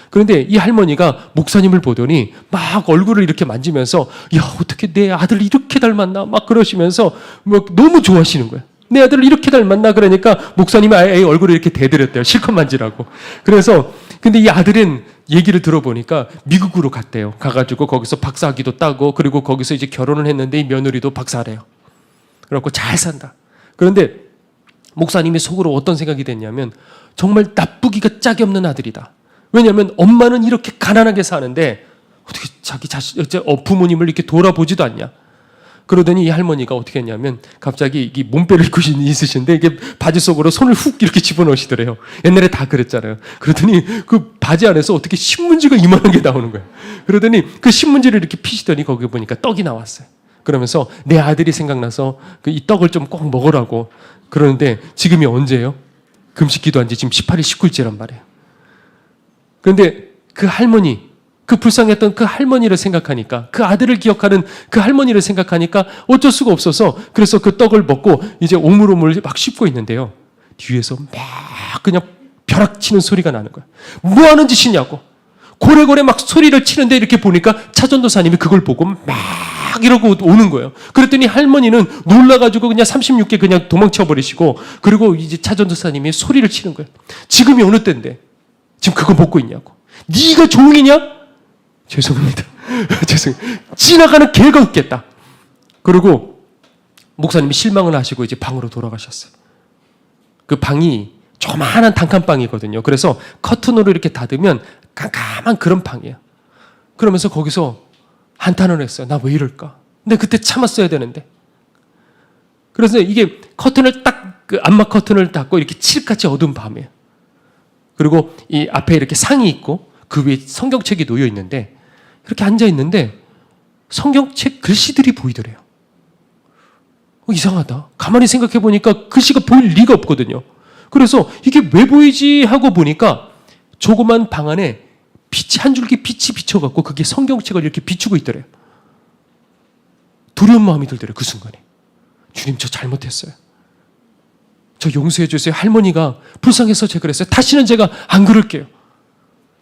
그런데 이 할머니가 목사님을 보더니 막 얼굴을 이렇게 만지면서 야, 어떻게 내 아들 이렇게 닮았나 막 그러시면서 뭐 너무 좋아하시는 거예요. 내 아들을 이렇게 닮았나 그러니까 목사님이 아예 얼굴을 이렇게 대드렸대요. 실컷 만지라고. 그래서 근데 이 아들은 얘기를 들어보니까 미국으로 갔대요. 가가지고 거기서 박사학위도 따고 그리고 거기서 이제 결혼을 했는데 이 며느리도 박사래요. 그래갖고 잘 산다. 그런데 목사님이 속으로 어떤 생각이 됐냐면 정말 나쁘기가 짝이 없는 아들이다. 왜냐하면 엄마는 이렇게 가난하게 사는데 어떻게 자기 부모님을 이렇게 돌아보지도 않냐. 그러더니 이 할머니가 어떻게 했냐면 갑자기 이 몸빼를 입고 있으신데 이게 바지 속으로 손을 훅 이렇게 집어넣으시더래요. 옛날에 다 그랬잖아요. 그러더니 그 바지 안에서 어떻게 신문지가 이만한 게 나오는 거예요. 그러더니 그 신문지를 이렇게 피시더니 거기 보니까 떡이 나왔어요. 그러면서 내 아들이 생각나서 이 떡을 좀 꼭 먹으라고 그러는데 지금이 언제예요? 금식 기도한 지 지금 18일 19일째란 말이에요. 그런데 그 할머니, 그 불쌍했던 그 할머니를 생각하니까 그 아들을 기억하는 그 할머니를 생각하니까 어쩔 수가 없어서 그래서 그 떡을 먹고 이제 오물오물 막 씹고 있는데요. 뒤에서 막 그냥 벼락치는 소리가 나는 거예요. 뭐 하는 짓이냐고. 고래고래 막 소리를 치는데 이렇게 보니까 차전도사님이 그걸 보고 막 이러고 오는 거예요. 그랬더니 할머니는 놀라가지고 그냥 36개 그냥 도망쳐버리시고 그리고 이제 차전도사님이 소리를 치는 거예요. 지금이 어느 때인데 지금 그거 먹고 있냐고. 네가 종이냐? 죄송합니다. 죄송해요. 지나가는 개가 웃겠다. 그리고 목사님이 실망을 하시고 이제 방으로 돌아가셨어요. 그 방이 조그마한 단칸방이거든요. 그래서 커튼으로 이렇게 닫으면 깜깜한 그런 방이에요. 그러면서 거기서 한탄을 했어요. 나 왜 이럴까? 근데 그때 참았어야 되는데. 그래서 이게 커튼을 딱 그 암막 커튼을 닫고 이렇게 칠흑같이 어두운 밤이에요. 그리고 이 앞에 이렇게 상이 있고 그 위에 성경책이 놓여 있는데 이렇게 앉아 있는데 성경책 글씨들이 보이더래요. 이상하다. 가만히 생각해 보니까 글씨가 보일 리가 없거든요. 그래서 이게 왜 보이지 하고 보니까 조그만 방 안에 빛이 한 줄기 빛이 비춰갖고 그게 성경책을 이렇게 비추고 있더래요. 두려운 마음이 들더래요. 그 순간에. 주님, 저 잘못했어요. 저 용서해 주세요. 할머니가 불쌍해서 제가 그랬어요. 다시는 제가 안 그럴게요.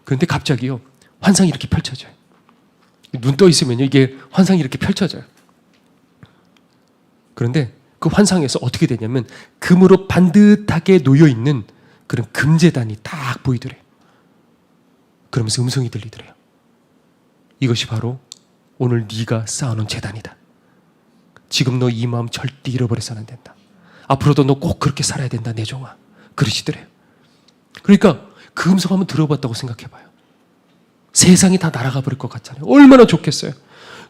그런데 갑자기요. 환상이 이렇게 펼쳐져요. 눈 떠 있으면요. 이게 환상이 이렇게 펼쳐져요. 그런데 그 환상에서 어떻게 되냐면 금으로 반듯하게 놓여 있는 그런 금제단이 딱 보이더래요. 그러면서 음성이 들리더래요. 이것이 바로 오늘 네가 쌓아놓은 제단이다. 지금 너 이 마음 절대 잃어버려서는 안 된다. 앞으로도 너 꼭 그렇게 살아야 된다, 내 종아. 그러시더래요. 그러니까 그 음성 한번 들어봤다고 생각해봐요. 세상이 다 날아가 버릴 것 같잖아요. 얼마나 좋겠어요.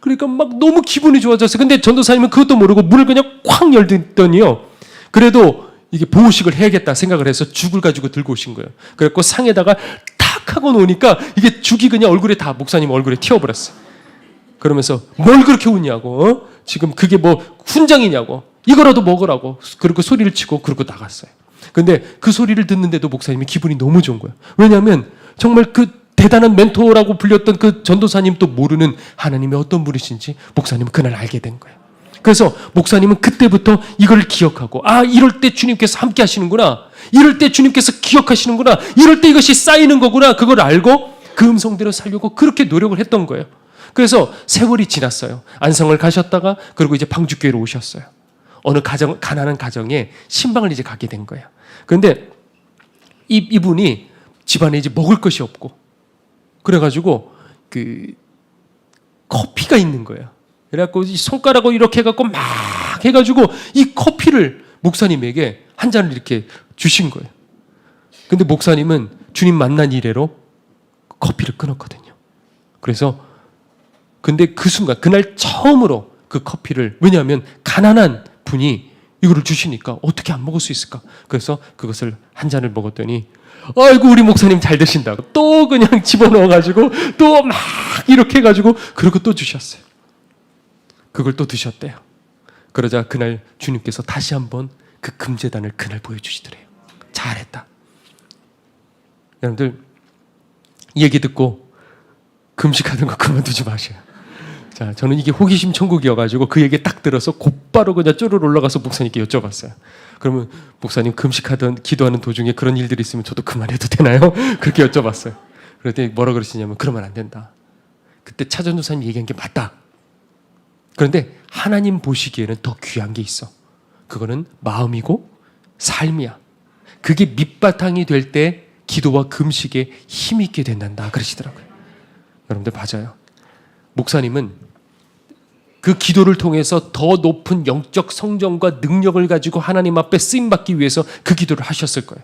그러니까 막 너무 기분이 좋아졌어요. 근데 전도사님은 그것도 모르고 문을 그냥 쾅 열더니요. 그래도 이게 보호식을 해야겠다 생각을 해서 죽을 가지고 들고 오신 거예요. 그래갖고 상에다가 탁 하고 놓으니까 이게 죽이 그냥 얼굴에 다 목사님 얼굴에 튀어버렸어요. 그러면서 뭘 그렇게 웃냐고. 지금 그게 뭐 훈장이냐고. 이거라도 먹으라고. 그리고 소리를 치고 그러고 나갔어요. 근데 그 소리를 듣는데도 목사님이 기분이 너무 좋은 거예요. 왜냐하면 정말 그 대단한 멘토라고 불렸던 그 전도사님도 모르는 하나님의 어떤 분이신지 목사님은 그날 알게 된 거예요. 그래서 목사님은 그때부터 이걸 기억하고 이럴 때 주님께서 함께 하시는구나. 이럴 때 주님께서 기억하시는구나. 이럴 때 이것이 쌓이는 거구나. 그걸 알고 그 음성대로 살려고 그렇게 노력을 했던 거예요. 그래서 세월이 지났어요. 안성을 가셨다가 그리고 이제 방주교회로 오셨어요. 어느 가난한 가정에 신방을 이제 가게 된 거예요. 그런데 이분이 집안에 이제 먹을 것이 없고 그래가지고 그 커피가 있는 거예요. 그래갖고 이 손가락으로 이렇게 해갖고 막 해가지고 이 커피를 목사님에게 한 잔을 이렇게 주신 거예요. 근데 목사님은 주님 만난 이래로 커피를 끊었거든요. 그래서 근데 그 순간 그날 처음으로 그 커피를, 왜냐하면 가난한 분이 이거를 주시니까 어떻게 안 먹을 수 있을까? 그래서 그것을 한 잔을 먹었더니 아이고 우리 목사님 잘 드신다고 또 그냥 집어넣어가지고 또 막 이렇게 해가지고 그리고 또 주셨어요. 그걸 또 드셨대요. 그러자 그날 주님께서 다시 한번 그 금제단을 그날 보여주시더래요. 잘했다. 여러분들 이 얘기 듣고 금식하는 거 그만두지 마세요. 자, 저는 이게 호기심 천국이어가지고 그 얘기 딱 들어서 곧바로 그냥 쪼르르 올라가서 목사님께 여쭤봤어요. 그러면 목사님 금식하던 기도하는 도중에 그런 일들이 있으면 저도 그만해도 되나요? 그렇게 여쭤봤어요. 그랬더니 뭐라 그러시냐면 그러면 안 된다. 그때 차전도사님 얘기한 게 맞다. 그런데 하나님 보시기에는 더 귀한 게 있어. 그거는 마음이고 삶이야. 그게 밑바탕이 될 때 기도와 금식에 힘이 있게 된단다 그러시더라고요. 여러분들 맞아요. 목사님은 그 기도를 통해서 더 높은 영적 성정과 능력을 가지고 하나님 앞에 쓰임받기 위해서 그 기도를 하셨을 거예요.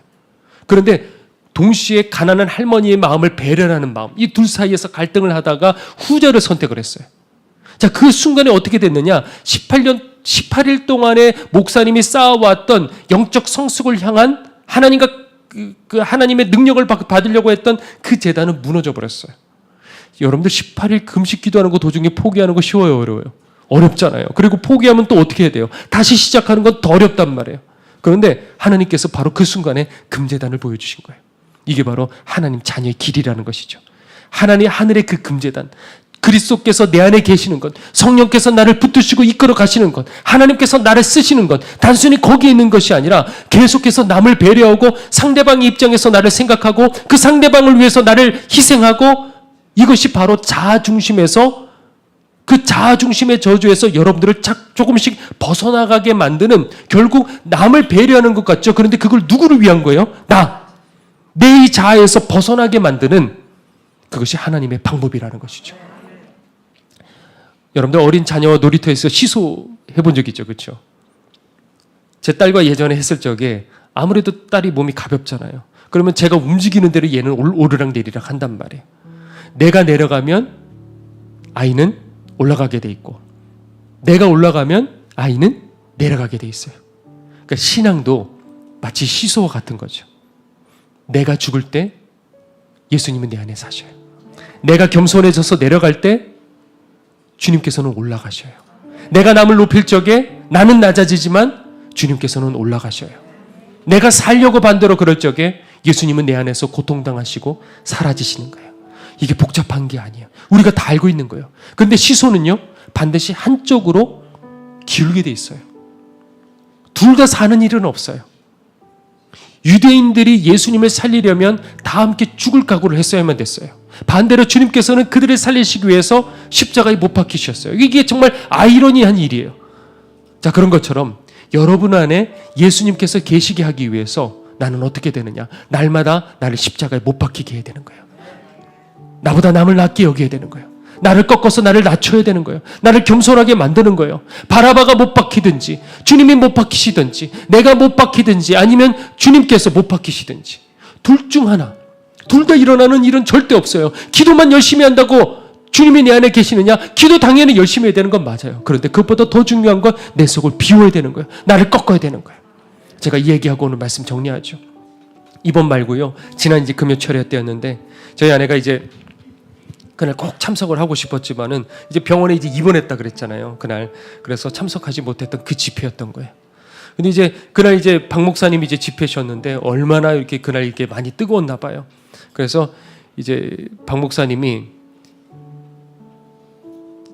그런데 동시에 가난한 할머니의 마음을 배려하는 마음, 이 둘 사이에서 갈등을 하다가 후자를 선택을 했어요. 자, 그 순간에 어떻게 됐느냐? 18일 동안에 목사님이 쌓아왔던 영적 성숙을 향한 하나님과 그 하나님의 능력을 받으려고 했던 그 제단은 무너져 버렸어요. 여러분들 18일 금식 기도하는 거 도중에 포기하는 거 쉬워요, 어려워요? 어렵잖아요. 그리고 포기하면 또 어떻게 해야 돼요? 다시 시작하는 건 더 어렵단 말이에요. 그런데 하나님께서 바로 그 순간에 금제단을 보여주신 거예요. 이게 바로 하나님 자녀의 길이라는 것이죠. 하나님 하늘의 그 금제단, 그리스도께서 내 안에 계시는 것, 성령께서 나를 붙드시고 이끌어 가시는 것, 하나님께서 나를 쓰시는 것, 단순히 거기에 있는 것이 아니라 계속해서 남을 배려하고 상대방의 입장에서 나를 생각하고 그 상대방을 위해서 나를 희생하고, 이것이 바로 자아중심에서, 그 자아중심의 저주에서 여러분들을 조금씩 벗어나가게 만드는, 결국 남을 배려하는 것 같죠. 그런데 그걸 누구를 위한 거예요? 내 이 자아에서 벗어나게 만드는, 그것이 하나님의 방법이라는 것이죠. 여러분들 어린 자녀와 놀이터에서 시소 해본 적 있죠, 그렇죠? 제 딸과 예전에 했을 적에 아무래도 딸이 몸이 가볍잖아요. 그러면 제가 움직이는 대로 얘는 오르락 내리락 한단 말이에요. 내가 내려가면 아이는 올라가게 돼 있고, 내가 올라가면 아이는 내려가게 돼 있어요. 그러니까 신앙도 마치 시소와 같은 거죠. 내가 죽을 때 예수님은 내 안에 사셔요. 내가 겸손해져서 내려갈 때 주님께서는 올라가셔요. 내가 남을 높일 적에 나는 낮아지지만 주님께서는 올라가셔요. 내가 살려고 반대로 그럴 적에 예수님은 내 안에서 고통당하시고 사라지시는 거예요. 이게 복잡한 게 아니에요. 우리가 다 알고 있는 거예요. 그런데 시소는요, 반드시 한쪽으로 기울게 돼 있어요. 둘 다 사는 일은 없어요. 유대인들이 예수님을 살리려면 다 함께 죽을 각오를 했어야만 됐어요. 반대로 주님께서는 그들을 살리시기 위해서 십자가에 못 박히셨어요. 이게 정말 아이러니한 일이에요. 자, 그런 것처럼 여러분 안에 예수님께서 계시게 하기 위해서 나는 어떻게 되느냐? 날마다 나를 십자가에 못 박히게 해야 되는 거예요. 나보다 남을 낮게 여겨야 되는 거예요. 나를 꺾어서 나를 낮춰야 되는 거예요. 나를 겸손하게 만드는 거예요. 바라바가 못 박히든지, 주님이 못 박히시든지, 내가 못 박히든지, 아니면 주님께서 못 박히시든지, 둘 중 하나. 둘 다 일어나는 일은 절대 없어요. 기도만 열심히 한다고 주님이 내 안에 계시느냐? 기도 당연히 열심히 해야 되는 건 맞아요. 그런데 그것보다 더 중요한 건 내 속을 비워야 되는 거예요. 나를 꺾어야 되는 거예요. 제가 이 얘기하고 오늘 말씀 정리하죠. 이번 말고요, 지난 이제 금요 철야 때였는데, 저희 아내가 이제 그날 꼭 참석을 하고 싶었지만은 이제 병원에 이제 입원했다 그랬잖아요. 그날. 그래서 참석하지 못했던 그 집회였던 거예요. 근데 이제 그날 이제 박 목사님이 이제 집회셨는데 얼마나 이렇게 그날 이렇게 많이 뜨거웠나 봐요. 그래서 이제 박 목사님이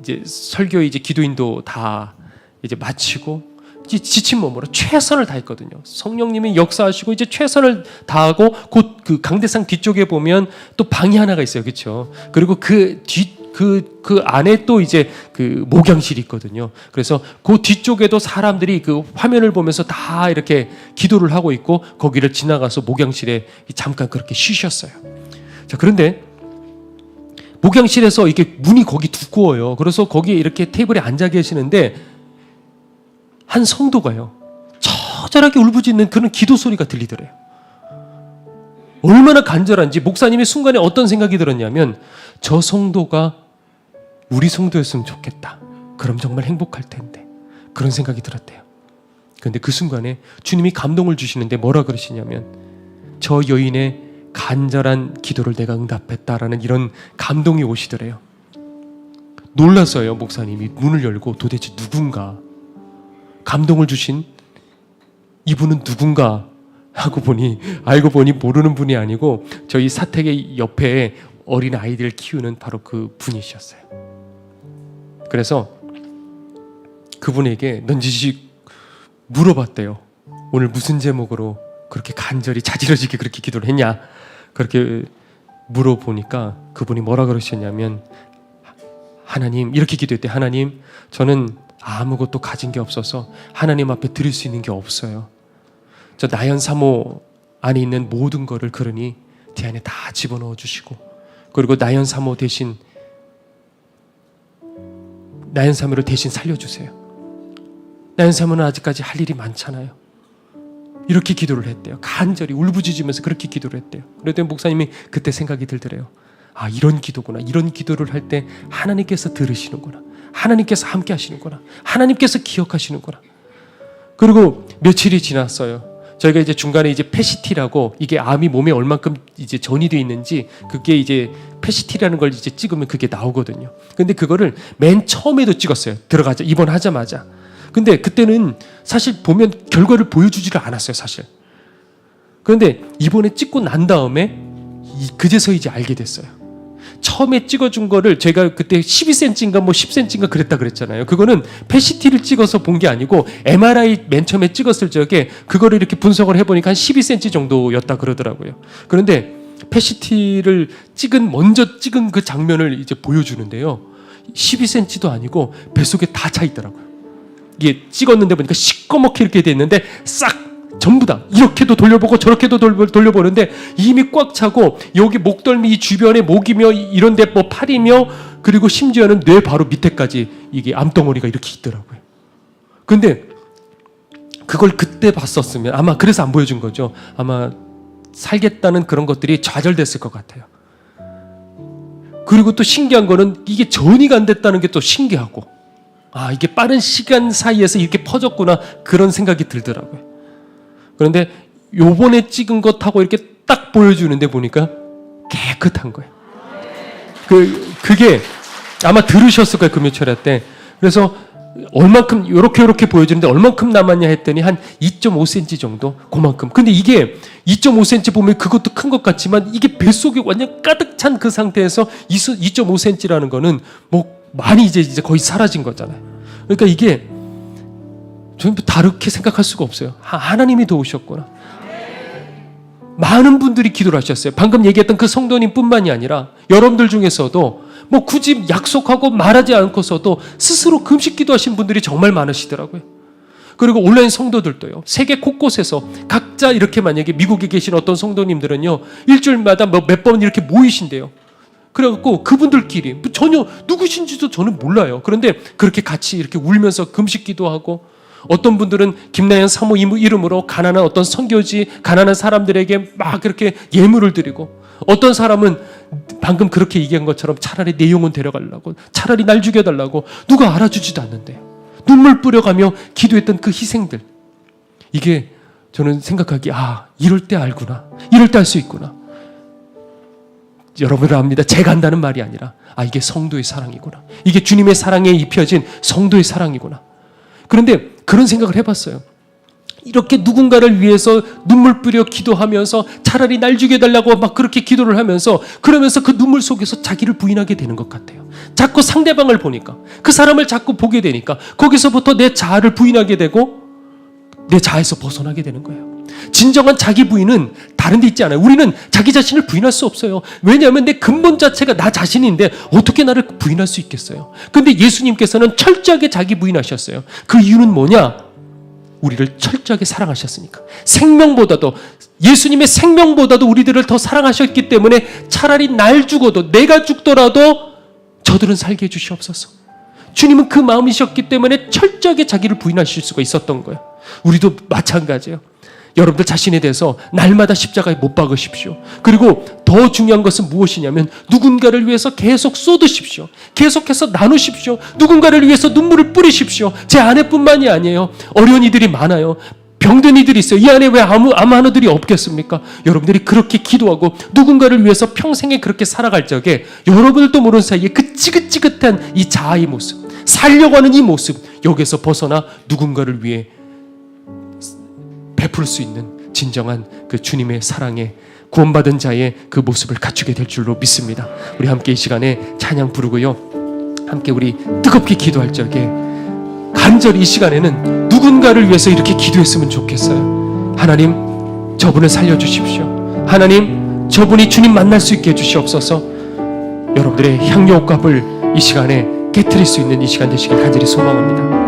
이제 설교 이제 기도인도 다 이제 마치고 지친 몸으로 최선을 다했거든요. 성령님이 역사하시고 이제 최선을 다하고 곧 그 강대상 뒤쪽에 보면 또 방이 하나가 있어요, 그렇죠? 그리고 그 안에 또 이제 그 목양실이 있거든요. 그래서 그 뒤쪽에도 사람들이 그 화면을 보면서 다 이렇게 기도를 하고 있고 거기를 지나가서 목양실에 잠깐 그렇게 쉬셨어요. 자, 그런데 목양실에서 이렇게 문이 거기 두꺼워요. 그래서 거기에 이렇게 테이블에 앉아 계시는데 한 성도가요, 처절하게 울부짖는 그런 기도 소리가 들리더래요. 얼마나 간절한지 목사님이 순간에 어떤 생각이 들었냐면, 저 성도가 우리 성도였으면 좋겠다. 그럼 정말 행복할 텐데. 그런 생각이 들었대요. 그런데 그 순간에 주님이 감동을 주시는데 뭐라 그러시냐면, 저 여인의 간절한 기도를 내가 응답했다라는 이런 감동이 오시더래요. 놀라서요, 목사님이 문을 열고 도대체 누군가, 감동을 주신 이분은 누군가 하고 보니, 알고 보니 모르는 분이 아니고 저희 사택의 옆에 어린 아이들 키우는 바로 그 분이셨어요. 그래서 그분에게 넌지시 물어봤대요. 오늘 무슨 제목으로 그렇게 간절히 자지러지게 그렇게 기도를 했냐? 그렇게 물어보니까 그분이 뭐라 그러셨냐면, 하나님, 이렇게 기도했대. 하나님, 저는 아무것도 가진 게 없어서 하나님 앞에 드릴 수 있는 게 없어요. 저 나연 사모 안에 있는 모든 거를 그러니 제 안에 다 집어넣어 주시고, 그리고 나연 사모 대신, 나연 사모를 대신 살려주세요. 나연 사모는 아직까지 할 일이 많잖아요. 이렇게 기도를 했대요. 간절히 울부짖으면서 그렇게 기도를 했대요. 그랬더니 목사님이 그때 생각이 들더래요. 아, 이런 기도구나. 이런 기도를 할 때 하나님께서 들으시는구나. 하나님께서 함께 하시는구나. 하나님께서 기억하시는구나. 그리고 며칠이 지났어요. 저희가 이제 중간에 이제 패시티라고, 이게 암이 몸에 얼만큼 이제 전이되어 있는지 그게 이제 패시티라는 걸 이제 찍으면 그게 나오거든요. 근데 그거를 맨 처음에도 찍었어요. 들어가자, 입원하자마자. 근데 그때는 사실 보면 결과를 보여주지를 않았어요, 사실. 그런데 이번에 찍고 난 다음에 그제서 이제 알게 됐어요. 처음에 찍어준 거를 제가 그때 12cm인가 뭐 10cm인가 그랬다 그랬잖아요. 그거는 패시티를 찍어서 본 게 아니고 MRI 맨 처음에 찍었을 적에 그거를 이렇게 분석을 해보니까 한 12cm 정도였다 그러더라고요. 그런데 패시티를 먼저 찍은 그 장면을 이제 보여주는데요, 12cm도 아니고 뱃속에 다 차 있더라고요. 이게 찍었는데 보니까 시꺼멓게 이렇게 돼 있는데 싹 전부 다 이렇게도 돌려보고 저렇게도 돌려보는데 이미 꽉 차고, 여기 목덜미 이 주변에 목이며 이런데 뭐 팔이며, 그리고 심지어는 뇌 바로 밑에까지 이게 암덩어리가 이렇게 있더라고요. 근데 그걸 그때 봤었으면 아마, 그래서 안 보여준 거죠. 아마 살겠다는 그런 것들이 좌절됐을 것 같아요. 그리고 또 신기한 거는 이게 전이가 안 됐다는 게 또 신기하고, 아, 이게 빠른 시간 사이에서 이렇게 퍼졌구나, 그런 생각이 들더라고요. 그런데 요번에 찍은 것하고 이렇게 딱 보여주는데 보니까 깨끗한 거예요. 그게 아마 들으셨을 거예요, 금요철야 때. 그래서 얼만큼 요렇게 보여주는데 얼만큼 남았냐 했더니 한 2.5cm 정도, 그만큼. 근데 이게 2.5cm 보면 그것도 큰 것 같지만 이게 뱃속에 완전 가득 찬 그 상태에서 2.5cm라는 거는 뭐 많이 이제 거의 사라진 거잖아요. 그러니까 이게 저는 다르게 생각할 수가 없어요. 하나님이 도우셨구나. 많은 분들이 기도를 하셨어요. 방금 얘기했던 그 성도님뿐만이 아니라 여러분들 중에서도 뭐 굳이 약속하고 말하지 않고서도 스스로 금식 기도하신 분들이 정말 많으시더라고요. 그리고 온라인 성도들도요. 세계 곳곳에서 각자 이렇게, 만약에 미국에 계신 어떤 성도님들은요, 일주일마다 몇 번 이렇게 모이신대요. 그래갖고 그분들끼리 전혀 누구신지도 저는 몰라요. 그런데 그렇게 같이 이렇게 울면서 금식 기도하고, 어떤 분들은 김나연 사모 이름으로 가난한 어떤 선교지, 가난한 사람들에게 막 그렇게 예물을 드리고, 어떤 사람은 방금 그렇게 얘기한 것처럼 차라리 내 영혼 데려가려고, 차라리 날 죽여달라고, 누가 알아주지도 않는데요. 눈물 뿌려가며 기도했던 그 희생들, 이게 저는 생각하기에, 아, 이럴 때 알구나, 이럴 때 알 수 있구나. 여러분을 압니다. 제가 한다는 말이 아니라, 아, 이게 성도의 사랑이구나, 이게 주님의 사랑에 입혀진 성도의 사랑이구나. 그런데 그런 생각을 해봤어요. 이렇게 누군가를 위해서 눈물 뿌려 기도하면서 차라리 날 죽여달라고 막 그렇게 기도를 하면서, 그러면서 그 눈물 속에서 자기를 부인하게 되는 것 같아요. 자꾸 상대방을 보니까, 그 사람을 자꾸 보게 되니까 거기서부터 내 자아를 부인하게 되고 내 자아에서 벗어나게 되는 거예요. 진정한 자기 부인은 다른 데 있지 않아요. 우리는 자기 자신을 부인할 수 없어요. 왜냐하면 내 근본 자체가 나 자신인데 어떻게 나를 부인할 수 있겠어요. 근데 예수님께서는 철저하게 자기 부인하셨어요. 그 이유는 뭐냐? 우리를 철저하게 사랑하셨으니까. 생명보다도 예수님의 생명보다도 우리들을 더 사랑하셨기 때문에 차라리 날 죽어도, 내가 죽더라도 저들은 살게 해주시옵소서. 주님은 그 마음이셨기 때문에 철저하게 자기를 부인하실 수가 있었던 거예요. 우리도 마찬가지예요. 여러분들 자신에 대해서 날마다 십자가에 못 박으십시오. 그리고 더 중요한 것은 무엇이냐면 누군가를 위해서 계속 쏟으십시오. 계속해서 나누십시오. 누군가를 위해서 눈물을 뿌리십시오. 제 아내뿐만이 아니에요. 어려운 이들이 많아요. 병든 이들이 있어요. 이 안에 왜 아무 하나들이 없겠습니까? 여러분들이 그렇게 기도하고 누군가를 위해서 평생에 그렇게 살아갈 적에 여러분들도 모르는 사이에 그 지긋지긋한 이 자아의 모습, 살려고 하는 이 모습, 여기서 벗어나 누군가를 위해 베풀 수 있는 진정한 그 주님의 사랑에 구원받은 자의 그 모습을 갖추게 될 줄로 믿습니다. 우리 함께 이 시간에 찬양 부르고요, 함께 우리 뜨겁게 기도할 적에 간절히 이 시간에는 누군가를 위해서 이렇게 기도했으면 좋겠어요. 하나님, 저분을 살려주십시오. 하나님, 저분이 주님 만날 수 있게 해주시옵소서. 여러분들의 향료값을 이 시간에 깨트릴 수 있는 이 시간 되시길 간절히 소망합니다.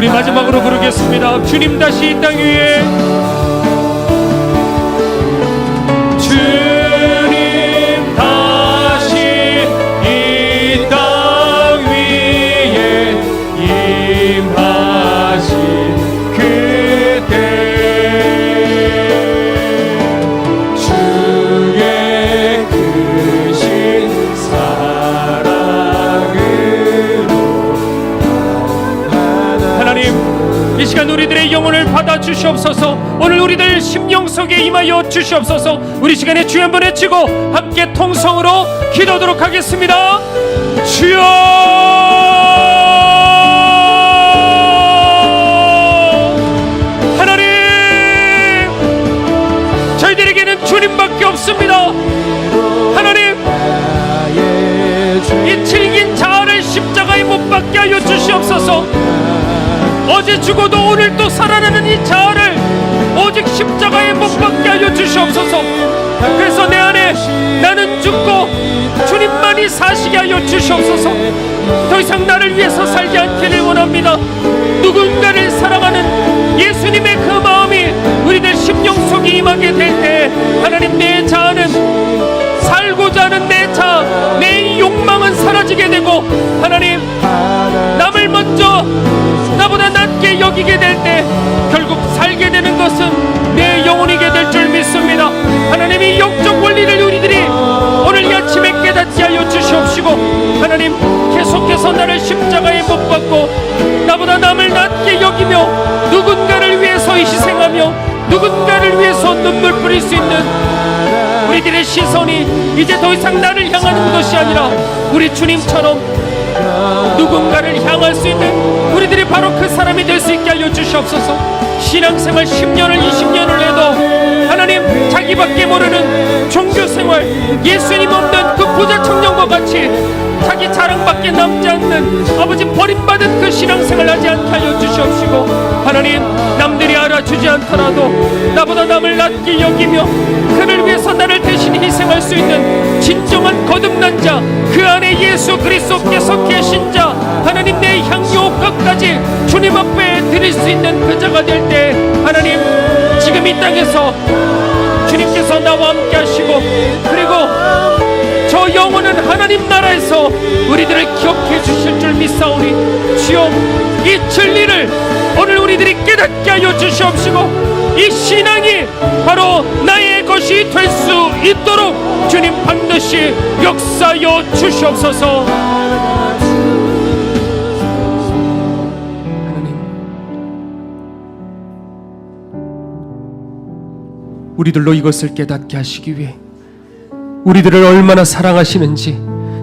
마지막으로 부르겠습니다. 주님 다시 이 땅 위에, 주님 다시 이 땅 위에 임하신 그때 주의 크신 사랑으로 하나님, 이 시간 우리들의 영혼을 받아 주시옵소서. 오늘 우리들 심령 속에 임하여 주시옵소서. 우리 시간에 주여 한번 외치고 함께 통성으로 기도하도록 하겠습니다. 주여, 하나님, 저희들에게는 주님밖에 없습니다. 하나님, 이 질긴 어제 죽어도 오늘 또 살아나는 이 자아를 오직 십자가에 못 박게 하여 주시옵소서. 그래서 내 안에 나는 죽고 주님만이 사시게 하여 주시옵소서. 더 이상 나를 위해서 살지 않기를 원합니다. 누군가를 사랑하는 예수님의 그 마음이 우리들 심령 속에 임하게 될 때 하나님, 내 자아는, 살고자 하는 내 자아, 내 욕망은 사라지게 되고, 하나님, 남을 먼저 나보다 낮게 여기게 될 때 결국 살게 되는 것은 내 영혼이게 될 줄 믿습니다. 하나님, 이 영적 원리를 우리들이 오늘 이 아침에 깨닫게 하여 주시옵시고, 하나님, 계속해서 나를 십자가에 못 박고 나보다 남을 낮게 여기며 누군가를 위해서 희생하며 누군가를 위해서 눈물 뿌릴 수 있는 우리들의 시선이 이제 더 이상 나를 향하는 것이 아니라 우리 주님처럼 누군가를 향할 수 있는 우리들이 바로 그 사람이 될 수 있게 하여 주시옵소서. 신앙생활 10년을 20년을 해도 하나님, 자기밖에 모르는 종교생활, 예수님 없는 그 부자 청년과 같이 자기 자랑밖에 남지 않는 아버지 버림받은 그 신앙생활 하지 않게 하여 주시옵시고, 하나님, 남들이 알아주지 않더라도 나보다 남을 낮게 여기며 그를 위해서 나를 대신 희생할 수 있는 진정한 거듭난 자, 그 안에 예수 그리스도께서 계신 자, 하나님, 내 향유 끝까지 주님 앞에 드릴 수 있는 그 자가 될 때 하나님, 지금 이 땅에서 주님께서 나와 함께 하시고, 그리고 저 영원한 하나님 나라에서 우리들을 기억해 주실 줄 믿사오니, 주여, 이 진리를 오늘 우리들이 깨닫게 하여 주시옵시고, 이 신앙이 바로 나의 것이 될 수 있도록 주님 반드시 역사하여 주시옵소서. 우리들로 이것을 깨닫게 하시기 위해 우리들을 얼마나 사랑하시는지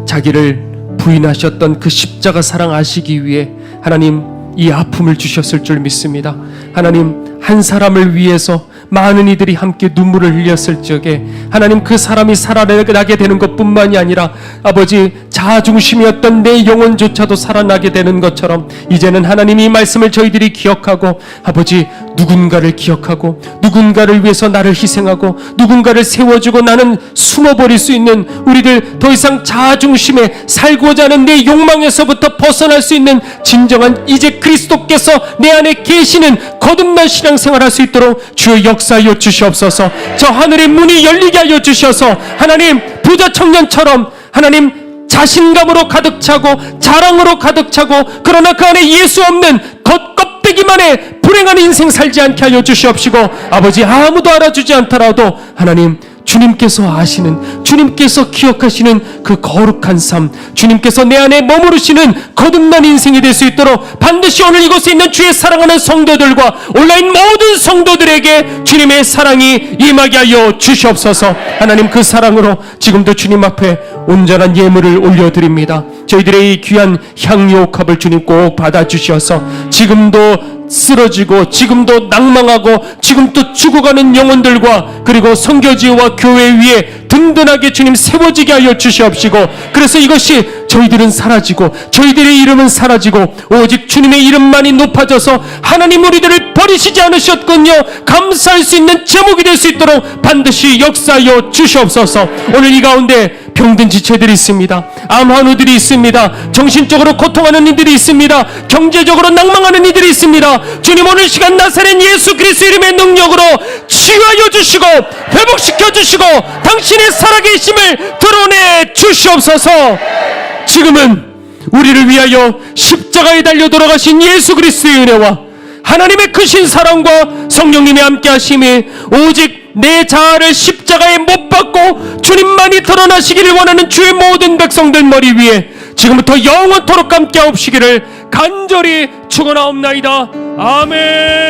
자기를 부인하셨던 그 십자가 사랑 아시기 위해 하나님, 이 아픔을 주셨을 줄 믿습니다. 하나님, 한 사람을 위해서 많은 이들이 함께 눈물을 흘렸을 적에 하나님, 그 사람이 살아나게 되는 것뿐만이 아니라 아버지, 자아중심이었던 내 영혼조차도 살아나게 되는 것처럼 이제는 하나님, 이 말씀을 저희들이 기억하고 아버지, 누군가를 기억하고 누군가를 위해서 나를 희생하고 누군가를 세워주고 나는 숨어버릴 수 있는 우리들, 더 이상 자아중심에 살고자 하는 내 욕망에서부터 벗어날 수 있는 진정한 이제 그리스도께서 내 안에 계시는 거듭난 신앙생활할 수 있도록 주여 역사하여 주시옵소서. 저 하늘의 문이 열리게 하여 주셔서 하나님, 부자 청년처럼 하나님, 자신감으로 가득 차고 자랑으로 가득 차고 그러나 그 안에 예수 없는 겉껍데기만의 불행한 인생 살지 않게 하여 주시옵시고, 아버지, 아무도 알아주지 않더라도 하나님, 주님께서 아시는, 주님께서 기억하시는 그 거룩한 삶, 주님께서 내 안에 머무르시는 거듭난 인생이 될 수 있도록 반드시 오늘 이곳에 있는 주의 사랑하는 성도들과 온라인 모든 성도들에게 주님의 사랑이 임하게 하여 주시옵소서. 하나님, 그 사랑으로 지금도 주님 앞에 온전한 예물을 올려드립니다. 저희들의 이 귀한 향유옥합을 주님 꼭 받아주셔서 지금도 쓰러지고 지금도 낭망하고 지금도 죽어가는 영혼들과 그리고 선교지와 교회 위에 든든하게 주님 세워지게 하여 주시옵시고, 그래서 이것이 저희들은 사라지고 저희들의 이름은 사라지고 오직 주님의 이름만이 높아져서 하나님, 우리들을 버리시지 않으셨군요, 감사할 수 있는 제목이 될 수 있도록 반드시 역사하여 주시옵소서. 오늘 이 가운데 병든 지체들이 있습니다. 암 환우들이 있습니다. 정신적으로 고통하는 이들이 있습니다. 경제적으로 낭망하는 이들이 있습니다. 주님, 오늘 시간 나사렛 예수 그리스도 이름의 능력으로 치유하여 주시고 회복시켜 주시고 당신의 살아계심을 드러내 주시옵소서. 지금은 우리를 위하여 십자가에 달려 돌아가신 예수 그리스도의 은혜와 하나님의 크신 사랑과 성령님의 함께 하심이 오직 내 자아를 십자가에 못 박고 주님만이 드러나시기를 원하는 주의 모든 백성들 머리 위에 지금부터 영원토록 함께 하옵시기를 간절히 축원하옵나이다. 아멘.